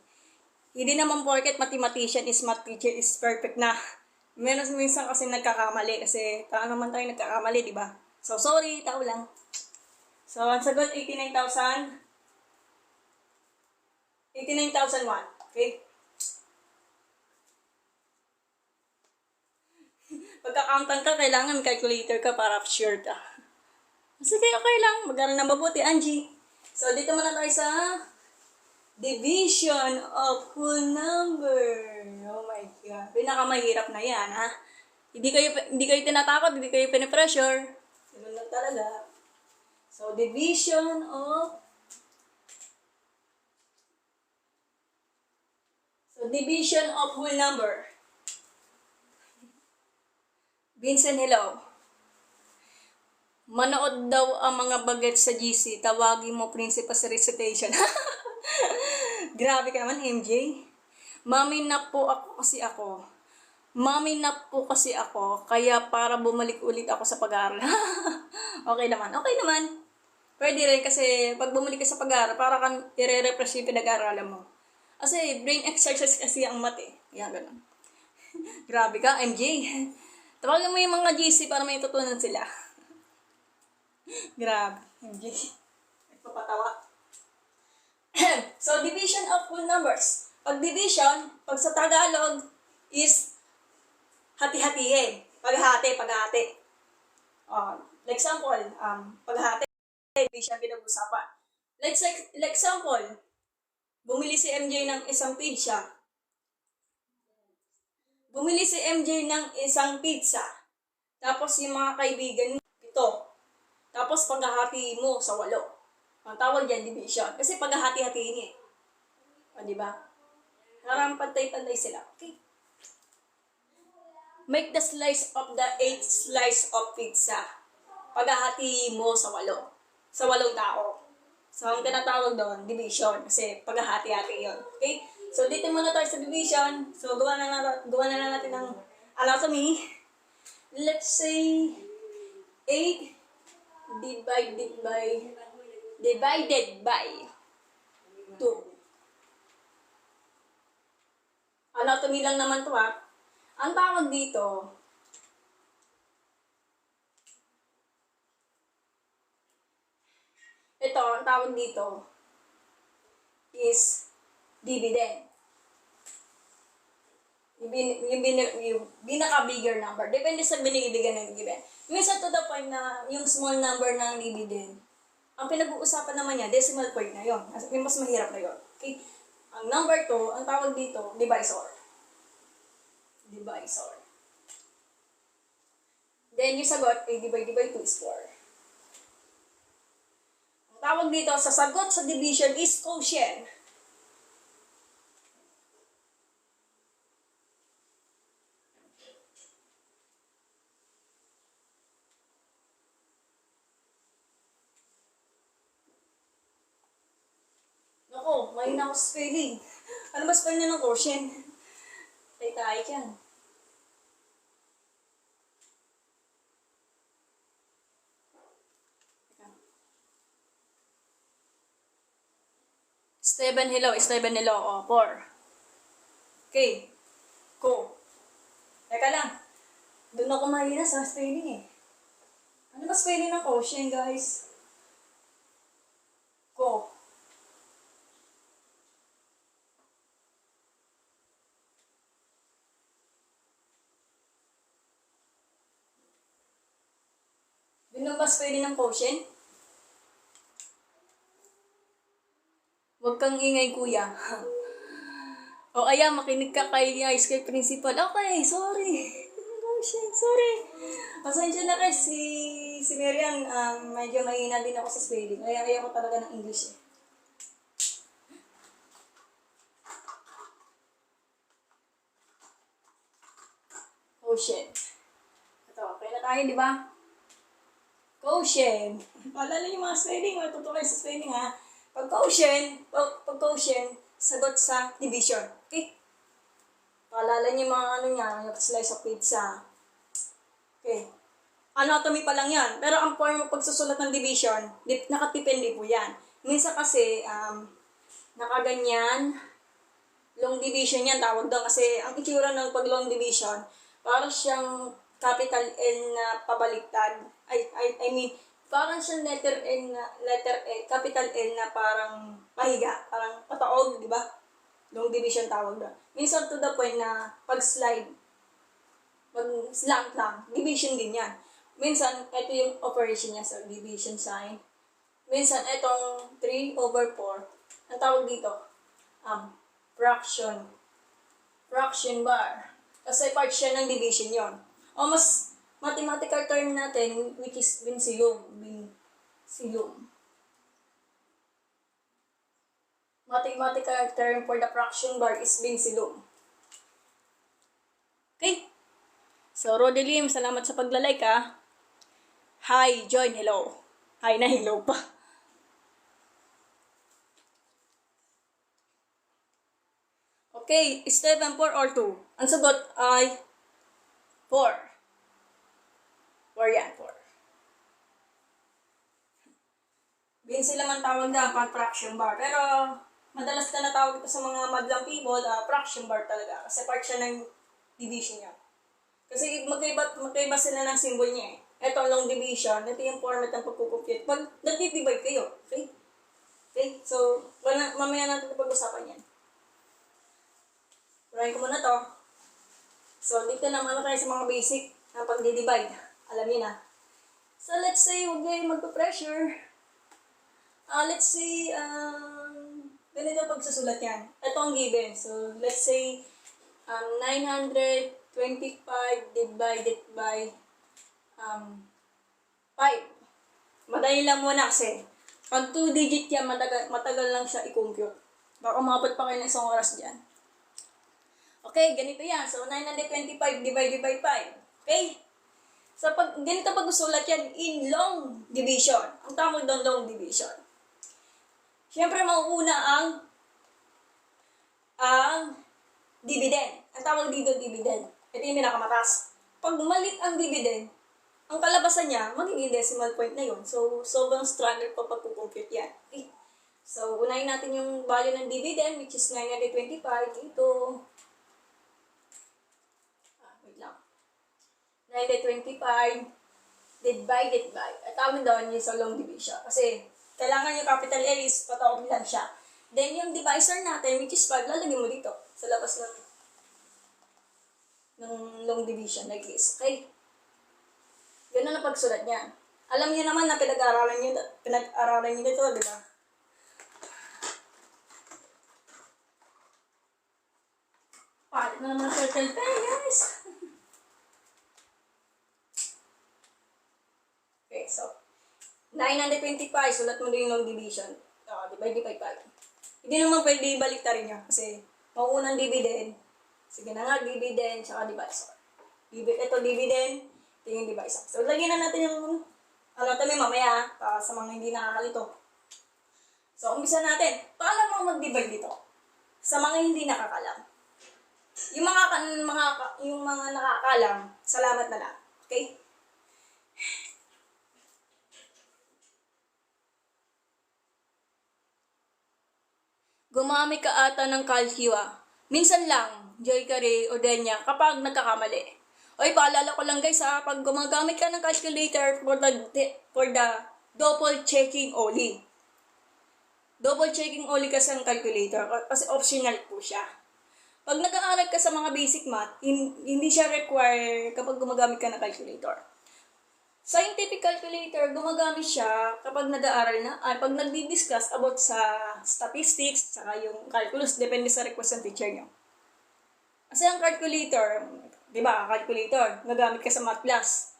[SPEAKER 1] hindi naman porket mathematician is math teacher is perfect na. Meron minsan kasi nagkakamali. Kasi, tao naman tayo nagkakamali, di ba? So, sorry, tao lang. So, ang sagot, 89,000. 89,001. Okay? Pagka-countan ka, kailangan calculator ka para sure ka. Sige, okay lang. Mag-aral na mabuti, Angie. So, dito muna tayo sa division of whole number. Oh my God. Pinakamahirap na yan, ha? Hindi kayo tinatakot, hindi kayo pinipressure. Ganun lang talaga. So, division of whole number. Vincent, hello. Manood daw ang mga bagets sa GC. Tawagin mo prinsipal sa recitation. Grabe ka naman, MJ. Mami na po kasi ako. Kaya para bumalik ulit ako sa pag-aaral. Okay naman. Pwede rin kasi pag bumalik ka sa pag-aaral, para kang i-refresh yung pinag-aaralan mo. Kasi brain exercise kasi ang math eh. Yan, ganun. Grabe ka, MJ. Tawagin mo yung mga GC para may tutunan sila. Grabe, MJ. Nagpapatawa. So, division of whole numbers. Pag division, pag sa Tagalog, is hati-hatiin. Paghati. Example, paghati, division pinag-usapan. Example, bumili si MJ ng isang pizza. Tapos yung mga kaibigan mo, 7. Tapos paghahati mo sa 8. Ang tawag dyan, division. Kasi paghahati-hatiin eh. O, diba? Parang pantay-pantay sila. Okay. Make the slice of the 8 slice of pizza. Paghahati mo sa 8. Sa 8 tao. So, ang tinatawag doon, division. Kasi paghahati-hati yun. Okay? So, dito muna tayo sa division. So, gawa na natin ng anatomy. Let's say, 8 divided by 2. Anatomy lang naman to ha. Ang tawag dito, ang tawag dito is dividend. Yung pinaka-bigger number. Depende sa binibigyan ng given. Minsan to the point na yung small number ng dividend, ang pinag-uusapan naman niya, decimal point na yon. Mas mahirap na yon. Okay? Ang number 2, ang tawag dito, divisor. Then yung sagot, 8 divided by 2 is 4. Ang tawag dito sa sagot sa division is quotient. Nako, may na ako spelling. Ano ba spelling ng quotient? Tayo dyan. Steven, hello. O, 4. Okay. Ko. Teka lang. Doon ako mahina sa spelling eh. Ano ba spelling ng quotient, guys? Ko. Doon ba spelling ng quotient? Huwag kang ingay, kuya. O, makinig ka kay principal. Okay, sorry. shit, sorry. Pasensya na kasi si Marian, medyo mahina din ako sa spelling. Kaya ayaw ko talaga ng English eh. Quotient. Ito, okay na tayo, di ba? Quotient. Paalala yung mga spelling, matuto kayo sa spelling ha. Pag quotient, sagot sa division. Okay? Paalala niyo mga ano niya, yung slice of pizza. Okay. Anatomy pa lang yan. Pero ang form ng pagsusulat ng division, nakatipindi po yan. Minsan kasi, nakaganyan, long division yan, tawag doon. Kasi ang itsura ng pag long division, parang siyang capital L na pabaliktad. I mean, parang siyang letter L, capital L na parang pahiga, parang pataog, di ba? Long division tawag doon. Minsan to the point na pag-slide, pag-slant lang, division din yan. Minsan, ito yung operation niya sa division sign. Minsan, itong 3/4, ang tawag dito, fraction. Fraction bar. Kasi part siya ng division yon. O mas mathematical term natin, which is binsilum. Binsilum. Mathematical term for the fraction bar is binsilum. Okay? So, Rodelim, salamat sa paglalike ha. Hi, join, hello. Hi na, hello pa. Okay, step 4 or 2. Ang sagot ay 4. 4 yan, 4. Binsil naman tawag na pag fraction bar. Pero, madalas na natawag ito sa mga madlang people, fraction bar talaga. Kasi part siya ng division niya. Kasi magkaiba sila ng symbol niya eh. Ito long division, ito yung format ng pagkukumpute. Pag nag-divide kayo, okay? Okay, so, mamaya natin ito pag-usapan yan. Try ko muna to. So, dito naman tayo sa mga basic ng pag-divide. Alam niyo na. So, let's say, huwag kayo magpa-pressure. Let's say, ganito pagsusulat yan. Ito ang given. So, let's say, 925 divided by 5. Madali lang muna kasi. Pag 2 digit yan, matagal lang siya i-compute. Baka umabot pa kayo ng isang oras dyan. Okay, ganito yan. So, 925 divided by 5. Okay? So, ganito pag-usulat yan in long division. Ang tawag doon long division. Siyempre, mauuna ang dividend. Ang tawag dito dividend. Ito yung pinakamataas. Pag maliit ang dividend, ang kalabasan niya, magiging decimal point na yun. So, sobrang struggle pa pag-compute yan. Okay? So, unahin natin yung value ng dividend, which is 925 dito. Wait lang. 925 divided by, at tawag doon yung sa long division. Kasi, kailangan yung capital A is patawag lang siya. Then, yung divisor natin, which is 5, lalagyan mo dito, sa labas ng long division, like this. Okay? Ganun na pagsulat niya. Alam niyo naman na pinag-aralan niyo dito, di ba? Palit na naman circle pen, guys. Okay, so 925, sulat mo din yung long division. Divide by 5. Hindi naman pwede baliktarin niya kasi mauunang dividend. Sige na nga, dividend, tsaka divisor. Ito dividend, ito yung divisor. So, lagyan na natin yung anatomy mamaya sa mga hindi nakakalito. So, umpisa natin. Paano mo mag-divide dito? Sa mga hindi nakakalam. Yung mga nakakalam, salamat na lang. Okay? Gumamit ka ata ng calcua. Minsan lang, Joy Kare o Denya, kapag nagkakamali. Oy, paalala ko lang guys ha, pag gumagamit ka ng calculator for the double checking only. Double checking only kasi ang calculator, kasi optional po siya. Pag nag-aaral ka sa mga basic math, hindi siya require kapag gumagamit ka ng calculator. Scientific calculator, gumagamit siya kapag nag-aaral na, pag nagdi-discuss about sa statistics, saka yung calculus, depende sa request ng teacher nyo. Kasi ang calculator, Di ba? Calculator. Gagamit ka sa math class.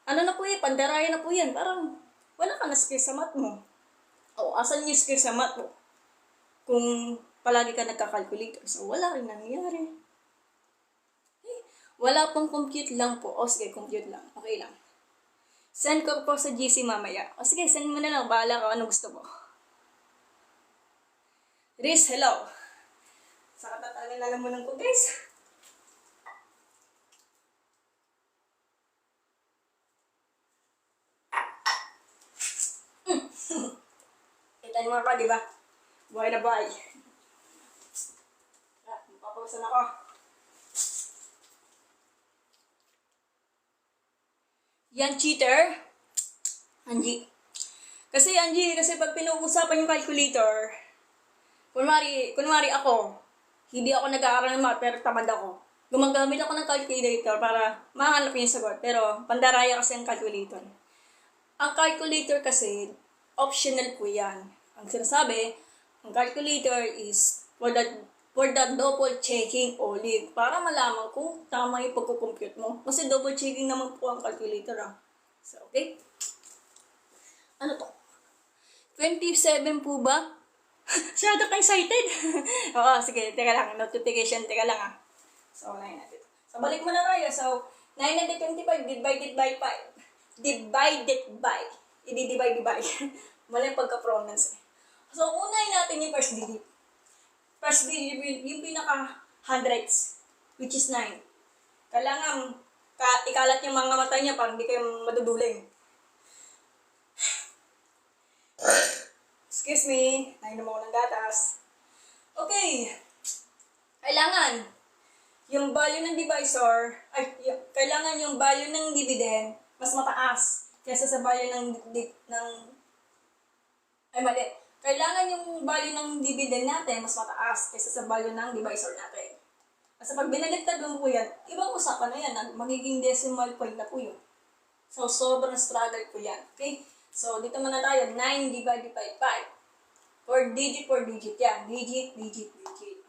[SPEAKER 1] Ano na po pandaraya na po yan. Parang wala ka na skill sa math mo. O, asan yung skill sa math mo? Kung palagi ka nagka-calculator. So, wala rin nangyayari. Wala pong compute lang po. O, sige, compute lang. Okay lang. Send ko po sa GC mamaya. O, sige, send mo na lang. Bahala ka ano gusto mo. Riz, hello. Sa katatagan na mo ko, guys. Kita niyo mga ka, di ba? Buhay na buhay. Mapapawasan ako. Yan, cheater. Angie. Kasi pag pinag-usapan yung calculator, kunwari ako, hindi ako nag-aaral ng math, pero tamad ako. Gumagamit ako ng calculator para mahanap yung sagot, pero pandaraya kasi ang calculator. Ang calculator kasi, optional po yan. Ang sinasabi, ang calculator is for the double checking only. Para malaman kung tama yung pagkukompute mo. Kasi double checking naman po ang calculator So, okay? Ano to? 27 po ba? Masyado ka excited. Oo, sige, teka lang. Notification, teka lang So, unahin natin. So, balik mo na tayo. So, 925 divided by 5. Divided by. I-divide by. Mali ang pagka-pronounce So, unahin natin yung first digit. First digit, yung pinaka hundreds, which is 9. Kailangan ikalat yung mga mata niya para hindi kayo maduduling. Excuse me, nainom ako ng gatas. Okay. Kailangan yung value ng divisor, kailangan yung value ng dividend mas mataas kaysa sa value Kailangan yung value ng dividend natin mas mataas kaysa sa value ng divisor natin. Kasi pag binaliktad mo po yan, ibang usapan na yan. Magiging decimal point na po yun. So, sobrang struggle po yan. Okay? So, dito muna tayo. 9 divided by 5. 4 digit yan. Digit.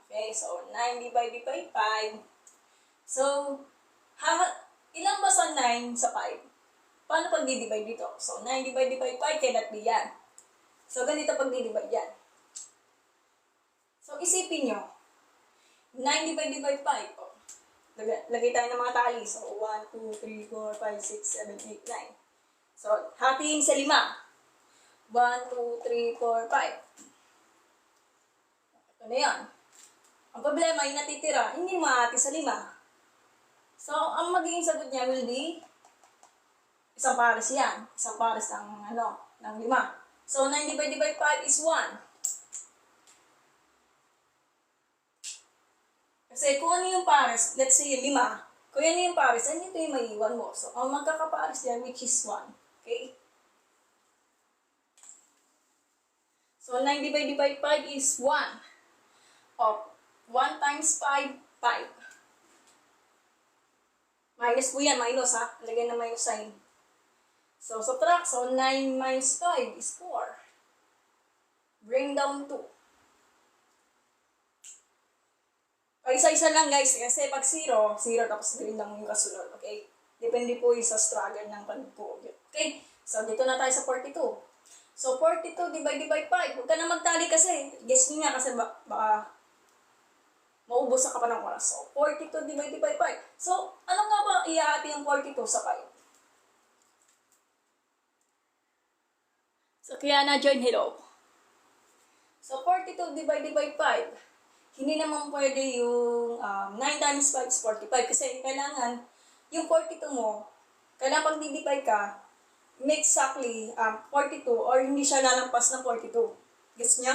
[SPEAKER 1] Okay? So, 9 divided by 5. So, ilang ba sa 9 sa 5? Paano pag di-divide dito? So, 9 divided by 5 cannot be yan. So, ganito pag di-divide yan. So, isipin nyo. 9 divided by 5. Oh. Lagay tayo ng mga tali. So, 1, 2, 3, 4, 5, 6, 7, 8, 9. So, hatiin sa 5. 1, 2, 3, 4, 5. Ito na yan. Ang problema, yung natitira, hindi mahati sa 5. So, ang magiging sagot niya will be isang pares yan. Isang pares ng 5. So, 9 divided by 5 is 1. Kasi kung ano yung pares, let's say yung 5. Kung yan yung pares, ano ito yung maiiwan mo. So, ang magkakapares yan, which is 1. Okay? So, 9 divided by 5 is 1. 1 times 5, 5. Minus po yan, minus Lagay na minus sign. So, subtract. So, 9 minus 5 is 4. Bring down 2. Isa-isa lang guys, kasi pag 0 tapos bring down yung kasunod, okay? Depende po yung sa struggle ng pag-compute. Okay? So, dito na tayo sa 42. So, 42 divided by 5. Huwag ka na magtali kasi. Guess nyo nga kasi baka maubos ka pa ng oras. So, 42 divided by 5. So, ano nga ba iaati yung 42 sa 5? So, kaya na-join, hello. So, 42 divided by 5. Hindi naman pwede yung 9 times 5 is 45. Kasi kailangan, yung 42 mo, kailangan pag divide ka, make exactly 42 or hindi siya lalampas ng 42. Gets niya?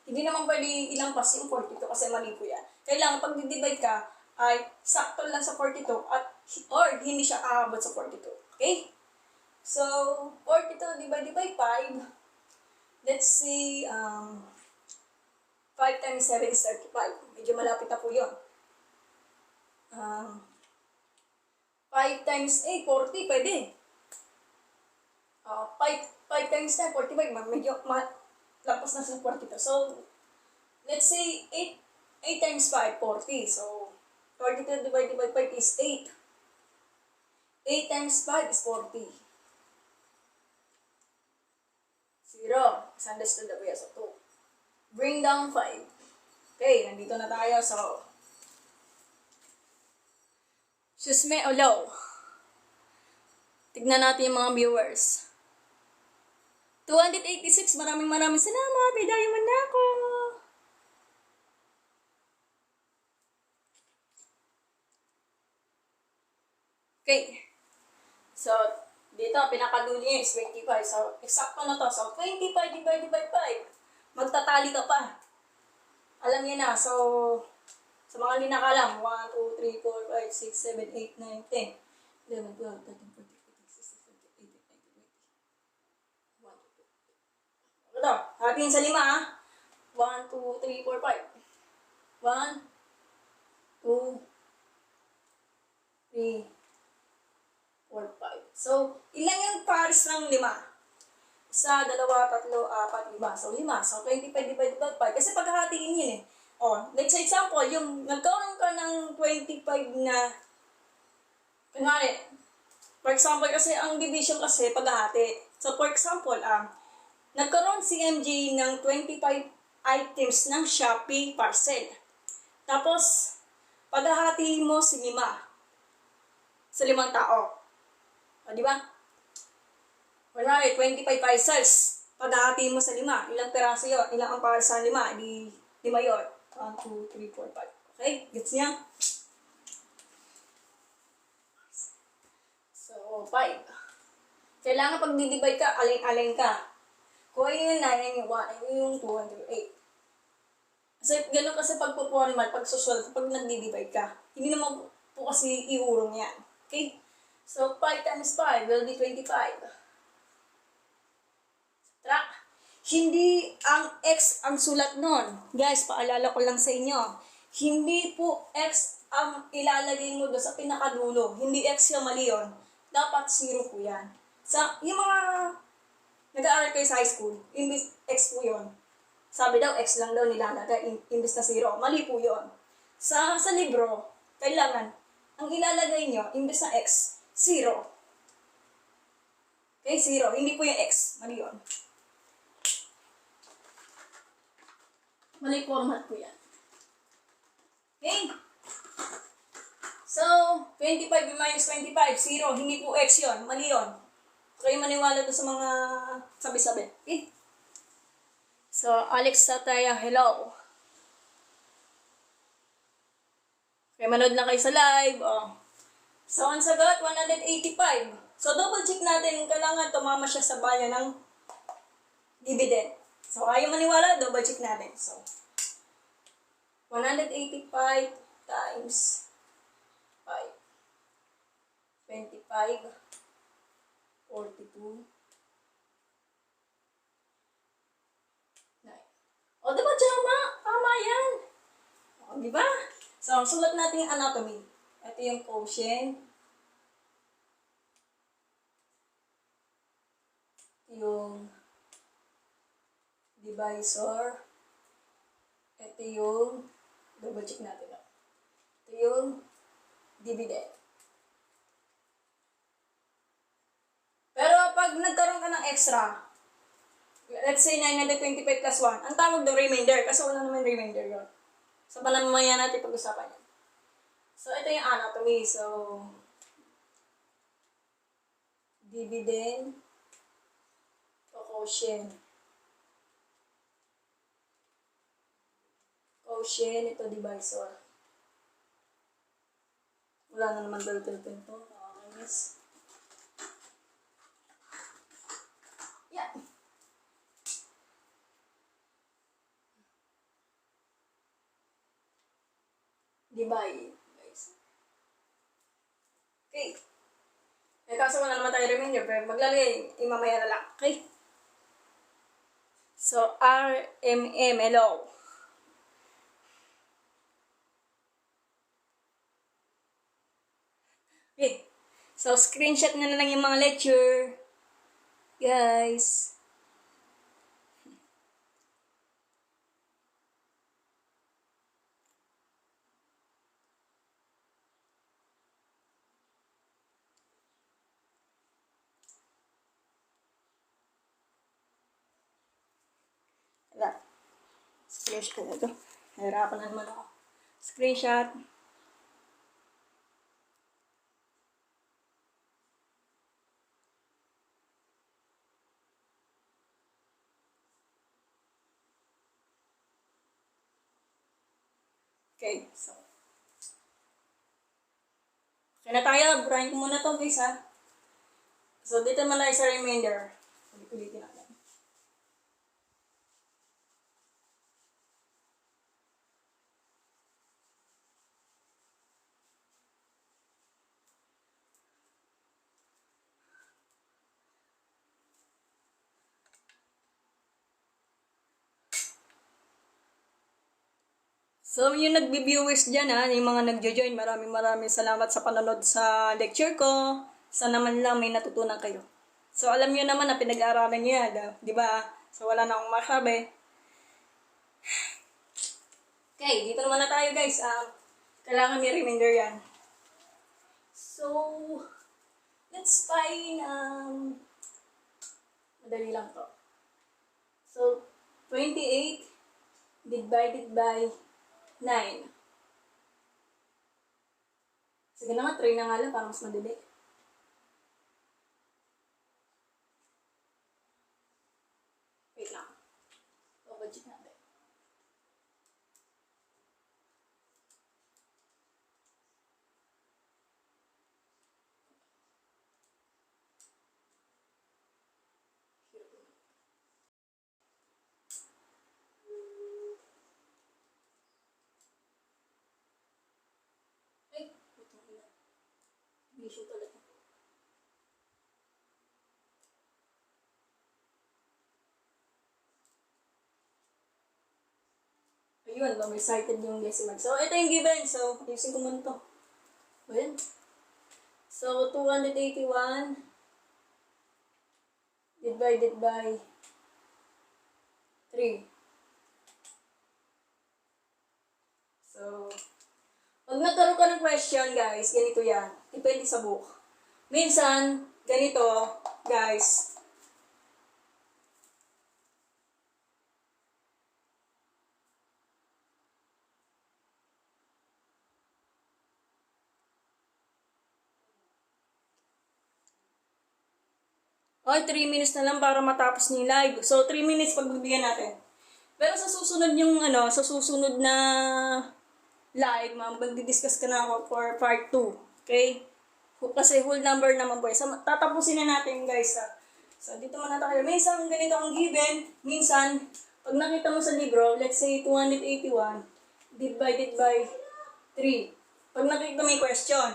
[SPEAKER 1] Hindi naman pwede ilampas yung 42 kasi mali po yan. Kailangan pag divide ka, ay sakto lang sa 42 or hindi siya aabot sa 42. Okay? So, 42 divided by 5, let's see, 5 times 7 is 35. Medyo malapit na po yun. 5 times 8, 40, pwede. 5 times 10, 45. Medyo lampas na sa 42. So, let's say 8 times 5, 40. So, 42 divided by 5 is 8. 8 times 5 is 40. 0. Sandas to the base of 2. Bring down 5. Okay, nandito na tayo. So, susme o low. Tignan natin yung mga viewers. 286, maraming salamat. May diamond na ako. Okay. So, dito, pinakadulo niya is 25. So, eksakto na to. So, 25 divided by 5. Magtatali ka pa. Alam niya na. So, sa mga hindi nakalam, 1, 2, 3, 4, 5, 6, 7, 8, 9, 10, 11, 12, 13, 14, 15, 16, 17, 18, 19, 20. 1, 2, 3. Ito, hatiin sa 5 ha. 1, 2, 3, 4, 5. 1, 2, 3, 4, 5. So, ilan yung pares ng 5? 1, 2, 3, 4, 5. So, 5. So, 25 divided by 5. Kasi paghahatiin yun eh. O, let's say example, yung nagkaroon ka ng 25 na, kunwari, for example, kasi ang division kasi paghahati. So, for example, nagkaroon si MJ ng 25 items ng Shopee parcel. Tapos, paghahati mo si 5 sa 5 tao. O, di ba? Kunwari, 25 parcels. Paghahati mo sa 5. Ilang peraso yun? Ilang ang para sa 5? Di 5 yun. 1, 2, 3, 4, 5. Okay? Gets niya? So, 5. Kailangan pag di-divide ka, alin-alin ka. Kung ayun yung 9, yung 1, ayun yung 2, and 8. Kasi gano'n kasi pagpo-formal, pag susulat, pag nag-divide ka. Hindi naman po kasi iurong yan. Okay? So, 5 times 5 will be 25. Subtract. Hindi ang x ang sulat nun. Guys, paalala ko lang sa inyo. Hindi po x ang ilalagay mo doon sa pinakadulo. Hindi x yung mali yun. Dapat 0 po yan. Sa, yung mga nag-aaral kayo sa high school, imbis x po yun. Sabi daw, x lang daw nilalagay, imbis na 0. Mali po yun. Sa libro, kailangan, ang ilalagay nyo, imbis na x, 0. Okay, 0. Hindi po yung x. Mali yun. Mali format po yan. Okay? So, 25 minus 25, 0. Hindi po x yun. Mali yun. Okay, maniwala to sa mga sabi-sabi. Okay? So, Alex Sataya, hello. Okay, manood na kayo sa live. Oh. So, ang sagot, 185. So, double check natin. Kailangan tumama siya sa value ng dividend. So, ayaw maniwala, double check natin. So, 185 times 5. 25. 42. 9. O, diba, tama? Tama yan. O, diba? So, sulat natin yung anatomy. Ito yung quotient. Yung divisor. Ito yung, double check natin. Ito yung dividend. Pero pag nagkaroon ka ng extra, let's say 925 plus 1, ang tawag daw remainder kasi wala naman remainder yun. So, mamaya natin pag-usapan yan. So, ito yung anatomy. So, dividend o quotient. Quotient, ito divisor. Wala na naman dal-pen to. Nakakainis. Yeah. Divide, guys. Okay. Eh, kaso wala naman tayo remainder, pero maglalagay, imamaya na lang. Okay? So, RMMLO. Okay. So, screenshot na lang yung mga lecture. Guys. Screenshot ito. Nahirapan na naman ako. Screenshot. Okay, so. Okay na tayo. Burahin ko muna to guys ha. So, dito naman tayo sa remainder. Ulitin natin. So, yung nagbi-viewers dyan ha, yung mga nagjo-join, maraming salamat sa panonood sa lecture ko. Sana naman lang may natutunan kayo. So, alam nyo naman na pinag-aaralan nyo yan, di ba? So, wala na akong masabi. Okay, dito naman na tayo guys. Kailangan may remainder yan. So, let's find, madali lang to. So, 28 divided by 9. Sige na nga, 3 na nga lang para mas madali. Wait lang. Budget natin. Issue talaga. Ayun, long recited yung decimal. So, ito yung given. So, ayusin ko muna ito. Ayan. So, 281 divided by 3. So, pag nagkaroon ka ng question, guys, ganito yan. Depende sa book. Minsan, ganito, guys. Okay, 3 minutes na lang para matapos ni live. So, 3 minutes pagbibigyan natin. Pero sa susunod yung, sa susunod na live, magdi-discuss ka na ako for part 2. Okay? Kasi whole number naman po. So, tatapusin na natin guys. So, dito muna tayo. Minsan, ganito ang given. Minsan, pag nakita mo sa libro, let's say 281 divided by 3. Pag nakita mo yung question,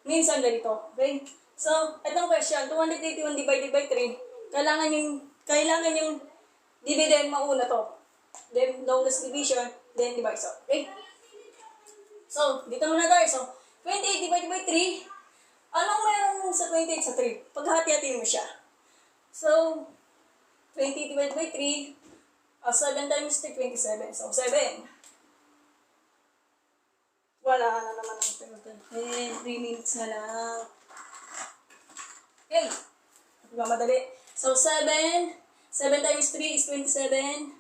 [SPEAKER 1] minsan ganito. Okay? So, itong question, 281 divided by 3, kailangan yung dividend mauna to. Then, longest division, then divide. So, okay? So, dito muna tayo. So, 28 divided by 3, anong meron sa 28 sa 3? Paghati-hatiin mo siya. So, 20 divided by 3, 7 times 3, 27. So, 7. Wala na naman ang total. 3 minutes na lang. Okay. Madali. So, 7 times 3 is 27.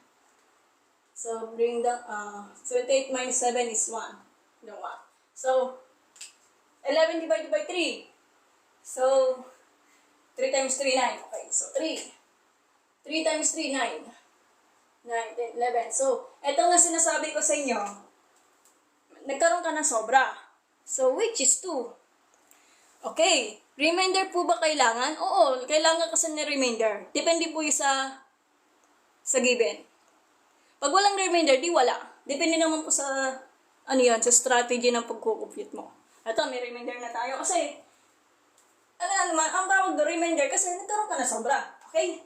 [SPEAKER 1] So, bring the, 28 minus 7 is 1. No, 1. So, 11 divided by 3. So, 3 times 3, 9. Okay, so 3. 3 times 3, 9. 9, 10, 11. So, eto nga sinasabi ko sa inyo, nagkaroon ka ng sobra. So, which is 2. Okay. Remainder po ba kailangan? Oo, kailangan kasi ng remainder. Depende po yung sa given. Pag walang remainder, di wala. Depende naman po sa, sa strategy ng pagkukumpute mo. Ito, may remainder na tayo kasi, naman, ang tawag na remainder kasi nagkaroon ka na sobra. Okay?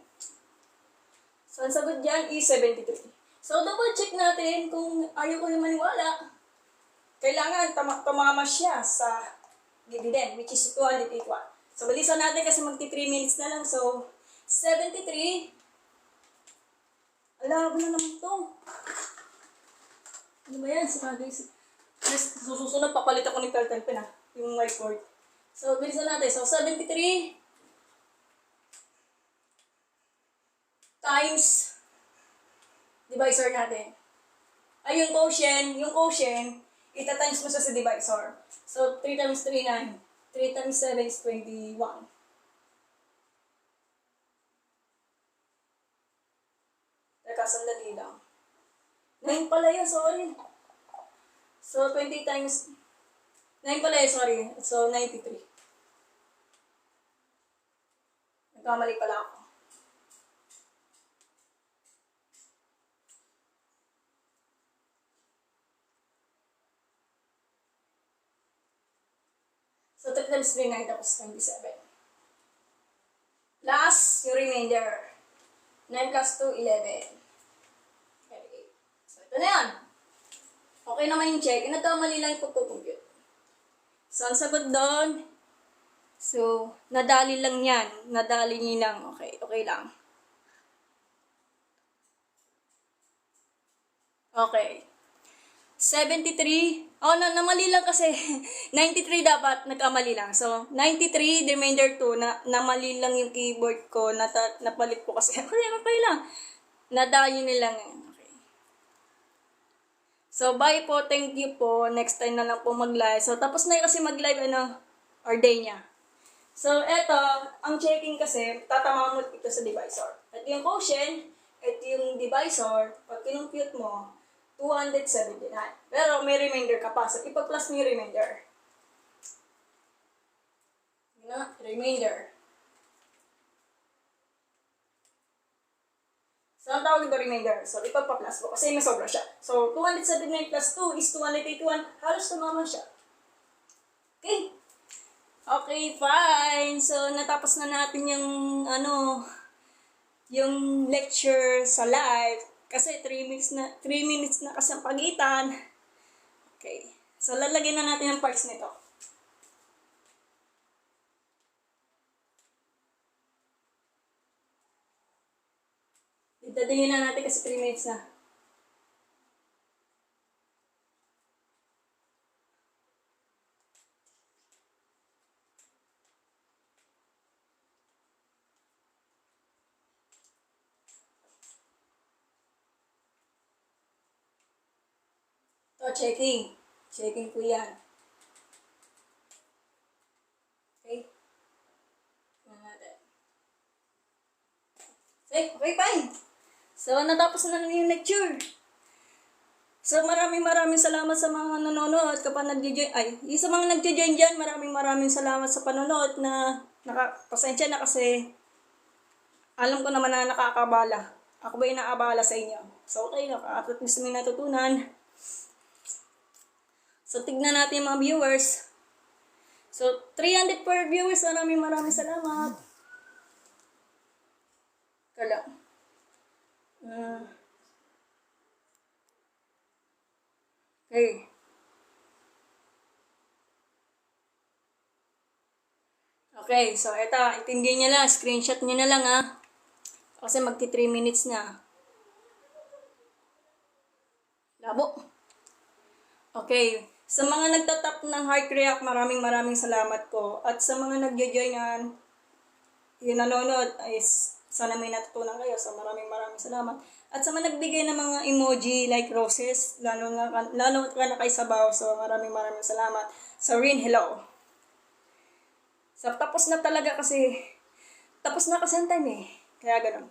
[SPEAKER 1] So, ang sagot dyan is 73. So, double check natin kung ayaw ko yung maniwala. Kailangan tumama siya sa dividend, which is 281. So, balisan natin kasi magti 3 minutes na lang. So, 73. Alabo na naman to. Ano ba yan? Saka guys, susunod papalit ako ng turtle pen yung whiteboard. So, balisan natin. So, 73 times divisor natin. Ay, yung quotient, ita-times mo sa divisor. So, 3 times 3, 9. 3 times 7 is 21. Teka, sandali lang. 9 pala yun, sorry. So, 20 times... 9 pala yun, sorry. So, 93. Nagkamali pala ako. So, 3 times 3, 9, tapos 27. Plus, yung remainder. 9 plus 2, 11. Okay. So, ito na yan. Okay naman yung check. Nagkamali lang yung pagkukompute. So, ang sagot doon, so, nadali lang yan. Nadali niyo lang. Okay, okay lang. Okay. 73. Oh, namali lang kasi. 93 dapat, nagkamali lang. So, 93, the remainder 2, namali lang yung keyboard ko. Napalit ko kasi. Okay lang. Nadali nila lang yan. Okay. So, bye po. Thank you po. Next time na lang po mag-live. So, tapos na kasi mag-live, or day niya. So, eto, ang checking kasi, tatama mo ito sa divisor. At yung quotient, at yung divisor, pag kinumpute mo, 279. Pero may remainder ka pa. So, ipag-plus mo yung remainder. Remainder. So, ang tawag ito remainder. So, ipagpa-plus mo kasi may sobra siya. So, 279 plus 2 is 281. Halos tumama siya. Okay. Okay, fine. So, natapos na natin yung, yung lecture sa live. Kasi 3 minutes na kasi ang pagitan. Okay. So, lalagyan na natin ang parts nito. Itadayin na natin kasi 3 minutes na. So, checking. Checking po yan. Okay? Tingnan natin. Okay, fine. So, natapos na yung lecture. So, maraming salamat sa mga nanonood kapag nag-join. Yung sa mga nag-join dyan, maraming salamat sa panonood na pasensya na kasi alam ko naman na nakakabala. Ako ba yung naabala sa inyo? So, okay, at least may natutunan. So, tignan natin yung mga viewers. So, 300 per viewers. Maraming salamat. Kala. Okay. Okay, so ito, itindihan niya lang. Screenshot niya na lang Kasi magti 3 minutes na. Labo. Okay. Sa mga nagtatap ng heart react, maraming salamat po. At sa mga nagjo-joinan, yung nanonood, sana may natutunan kayo. So maraming salamat. At sa mga nagbigay ng mga emoji like roses, lalo ka na kay Sabaw. So maraming salamat. So Rin, hello. So tapos na talaga kasi, ang time Kaya ganun.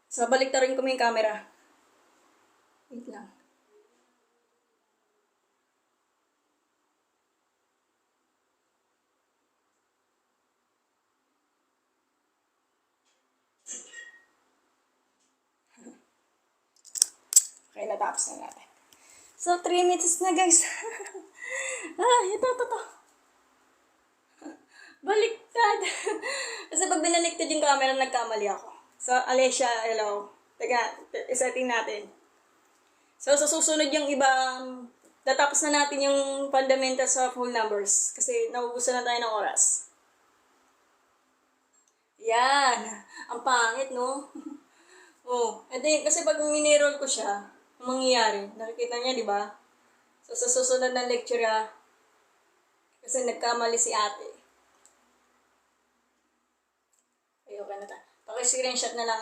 [SPEAKER 1] So balik rin ko yung camera. Wait lang. Okay, natapos na natin. So, 3 minutes na, guys. Ito. Baliktad. Kasi pag binaliktad yung camera, nagkamali ako. So, Alessia, hello. Teka, isetting natin. So, sa susunod yung ibang, tatapos na natin yung fundamentals of whole numbers. Kasi naubusan na tayo ng oras. Yan. Ang pangit, no? And then, kasi pag minirol ko siya, mangyayari. Nakikita niya, di ba? So, sa susunod na lecture kasi nagkamali si ate. Okay na ta. Paki-screenshot na lang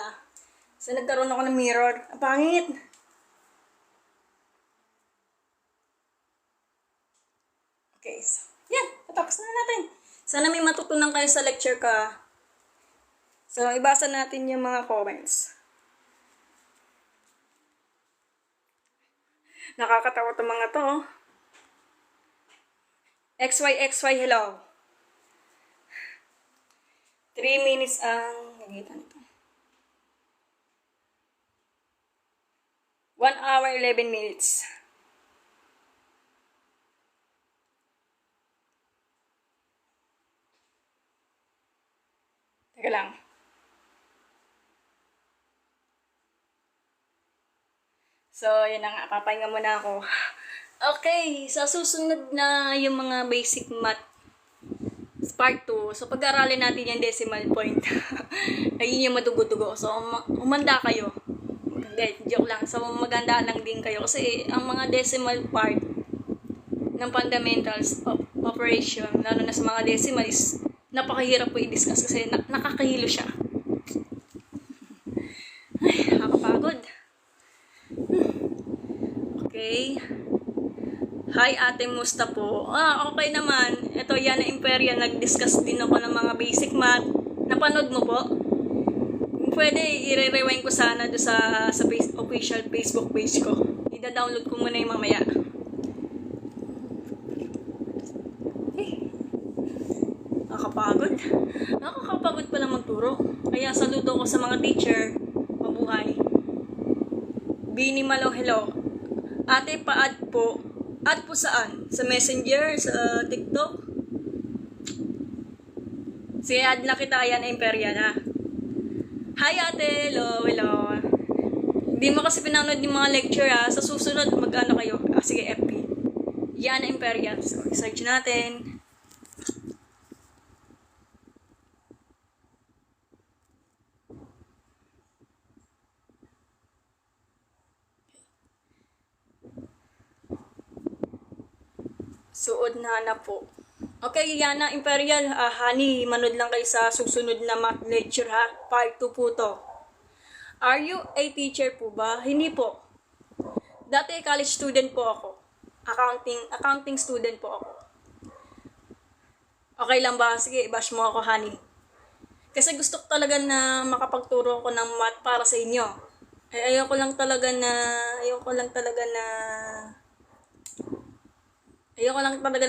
[SPEAKER 1] So, nagkaroon ako ng mirror. Ang pangit! Basa na natin. Sana may matutunan kayo sa lecture ka. So, ibasa natin yung mga comments. Nakakatawa itong mga to. XY, hello. 3 minutes ang nagitan ito. 1 hour, 11 minutes. Teka lang. So, yun na nga. Papahinga muna ako. Okay, sa susunod na yung mga basic math part 2. So, pag-aralin natin yung decimal point. Ayun yung madugo-dugo. So, umanda kayo. Hindi, joke lang. So, maganda lang din kayo. Kasi, ang mga decimal part ng fundamentals of operation, lalo na sa mga decimal is napakahirap po i-discuss kasi nakakahilo siya. Ay, nakakapagod. Okay. Hi, Ate Musta po. Okay naman. Ito, Yana Imperial. Nag-discuss din ako ng mga basic math. Napanood mo po? Pwede, i-rewind ko sana doon sa official Facebook page ko. I-download ko muna yung mamaya. Nakakapagod. Nakakapagod pala magturo. Kaya saludo ko sa mga teacher. Mabuhay. Bini Malo, hello. Ate, pa-add po. Add po saan? Sa Messenger? Sa TikTok? Sige, add na kita. Yan, Imperial, ha? Hi, ate. Hello, hello. Hindi mo kasi pinanood yung mga lecture, ha? Sa susunod, mag-ano kayo? Sige, FB. Yan, Imperial. So, search natin. Suod na po. Okay, Yana Imperial, honey, manood lang kayo sa susunod na math lecture, ha? Part 2 po to. Are you a teacher po ba? Hindi po. Dati college student po ako. Accounting student po ako. Okay lang ba? Sige, bash mo ako, honey. Kasi gusto ko talaga na makapagturo ako ng math para sa inyo. Ayoko lang talaga na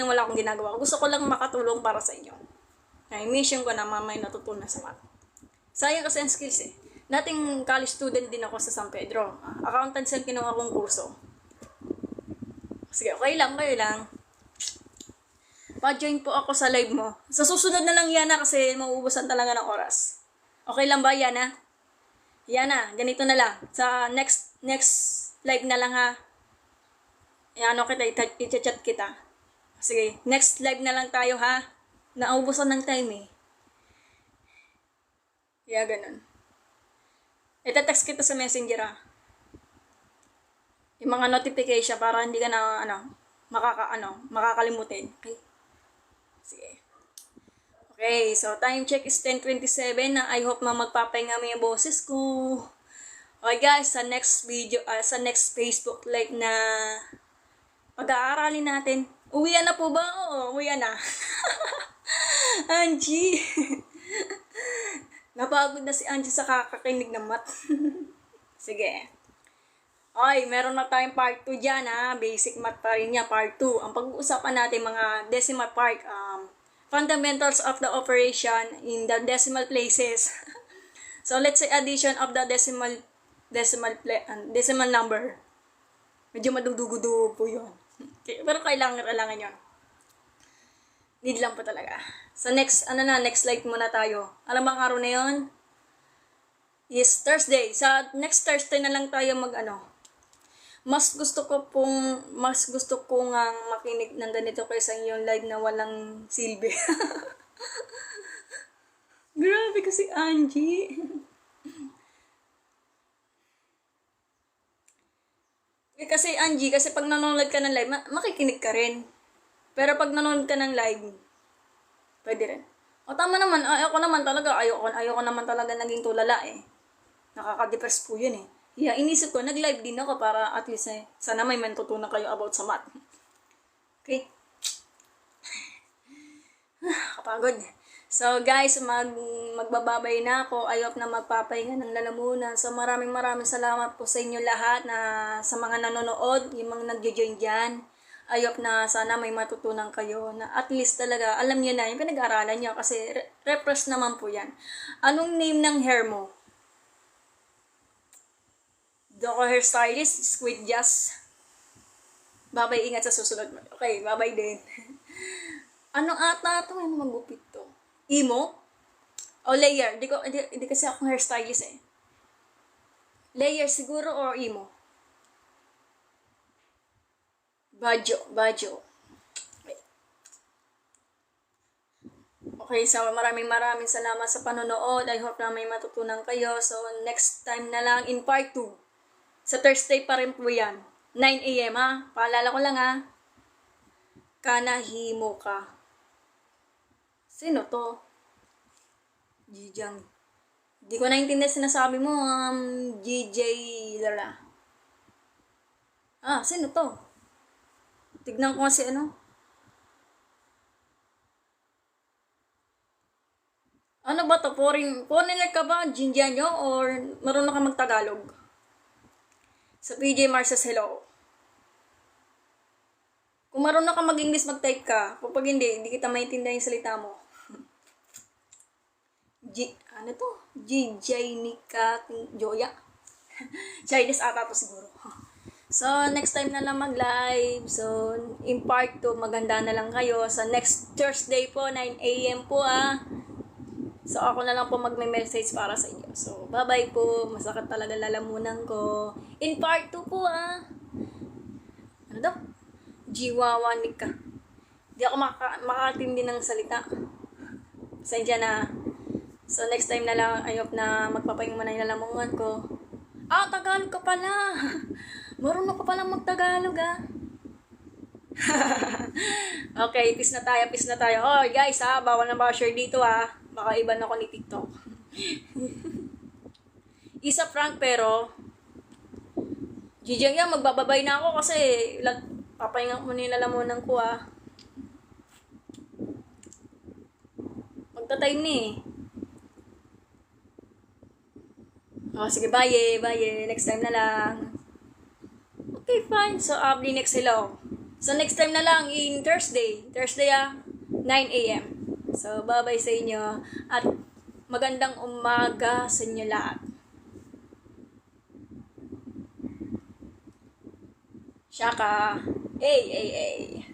[SPEAKER 1] wala akong ginagawa. Gusto ko lang makatulong para sa inyo. Ay, mission ko na mamay natutunan sa math. Sayang kasi ang skills eh. Dating college student din ako sa San Pedro. Accountancy ang kinuha kong kurso. Sige, okay lang, kayo lang. Pa-join po ako sa live mo. Sa susunod na lang, Yana, kasi mauubusan talaga ng oras. Okay lang ba, Yana? Yana, ganito na lang. Sa next live na lang, ha? I-chat kita. Sige, next live na lang tayo, ha? Naubusan ng time, eh. Kaya ganun. Ita-text kita sa Messenger, ha? Yung mga notification para hindi ka na, makakalimutin. Okay? Sige. Okay, so time check is 10:27 na. I hope na magpapahinga mo yung boses ko. Okay guys, sa next video, sa next Facebook live na pag-aaralin natin. Uwian na po ba? Oo, uwian na. Angie. Napagod na si Angie sa kakakinig ng math. Sige. Okay, meron na tayong part 2 dyan, ha. Basic math pa rin niya, part 2. Ang pag-uusapan natin mga decimal part, fundamentals of the operation in the decimal places. So, let's say addition of the decimal number. Medyo madudugo-dugo po yun. Okay, pero kailangan yun. Need lang po talaga. So next slide muna tayo. Alam bang araw na yun? Is Thursday. Sa next Thursday na lang tayo Mas gusto ko makinig ng ganito kaysa yung live na walang silbi. Grabe kasi Angie. Kasi Angie, pag nanonood ka ng live, makikinig ka rin. Pero pag nanonood ka ng live, pwede rin. O tama naman, ayoko naman talaga naging tulala eh. Nakaka-depress po yun eh. Yeah, inisip ko, nag-live din ako para at least sana may matutunan kayo about sa math. Okay? nakakapagod. So guys, magbababay na ako. Ayok na magpapahinga ng lalamunan. So maraming salamat po sa inyo lahat na sa mga nanonood, yung mga nagjo-join dyan. Ayok na sana may matutunan kayo na at least talaga alam niyo na yung pinag-aralan niyo kasi refresh naman po yan. Anong name ng hair mo? Doko Hairstylist, Squid Jazz. Babay, ingat sa susunod mo. Okay, babay din. Ano ata ito? Ano magupit to? Emo? O layer? Di kasi akong hairstylist eh. Layer siguro or emo? Bajo. Okay, so maraming salamat sa panonood. I hope na may matutunan kayo. So, next time na lang in part 2. Sa Thursday pa rin po yan. 9 a.m. ha? Paalala ko lang ha. Kanahimo ka. Sino to? Jijang. Di ko naintindihan sinasabi mo. GJ Lala. Sino to? Tignan ko kasi ano. Ano ba to? Foreigner ka ba? Jinjanyo? Or marunong ka magtagalog? Sa PJ Marces, hello. Kung marunong ka mag-English, mag-type ka. Kapag hindi kita maintindihan yung salita mo. Ano to? GJ Nika Joya. Chinese ata to siguro. So, next time na lang mag-live. So, in part 2, maganda na lang kayo. Sa next Thursday po, 9 a.m. po So, ako na lang po magme-message para sa inyo. So, bye-bye po. Masakit talaga lalamunan ko. In part 2 po Ano daw? Jiwawanik ka. Di ako makakatindi ng salita. Pasensya na. So, next time na lang, ayop na magpapahinga mo na yung lalamunan ko. Tagalog ka pala. Marunong ka palang mag-Tagalog Okay, peace na tayo. Oh, guys bawal na share dito Baka iba na ako ni TikTok. Isa prank pero Jijang yan, magbababay na ako kasi papahinga ko muna yung lalamunan ko Magta-time ni sige, bye. Next time na lang. Okay, fine. So, abli next hello. So, next time na lang in Thursday. 9 a.m. So, bye-bye sa inyo. At magandang umaga sa inyo lahat. Shaka. Hey.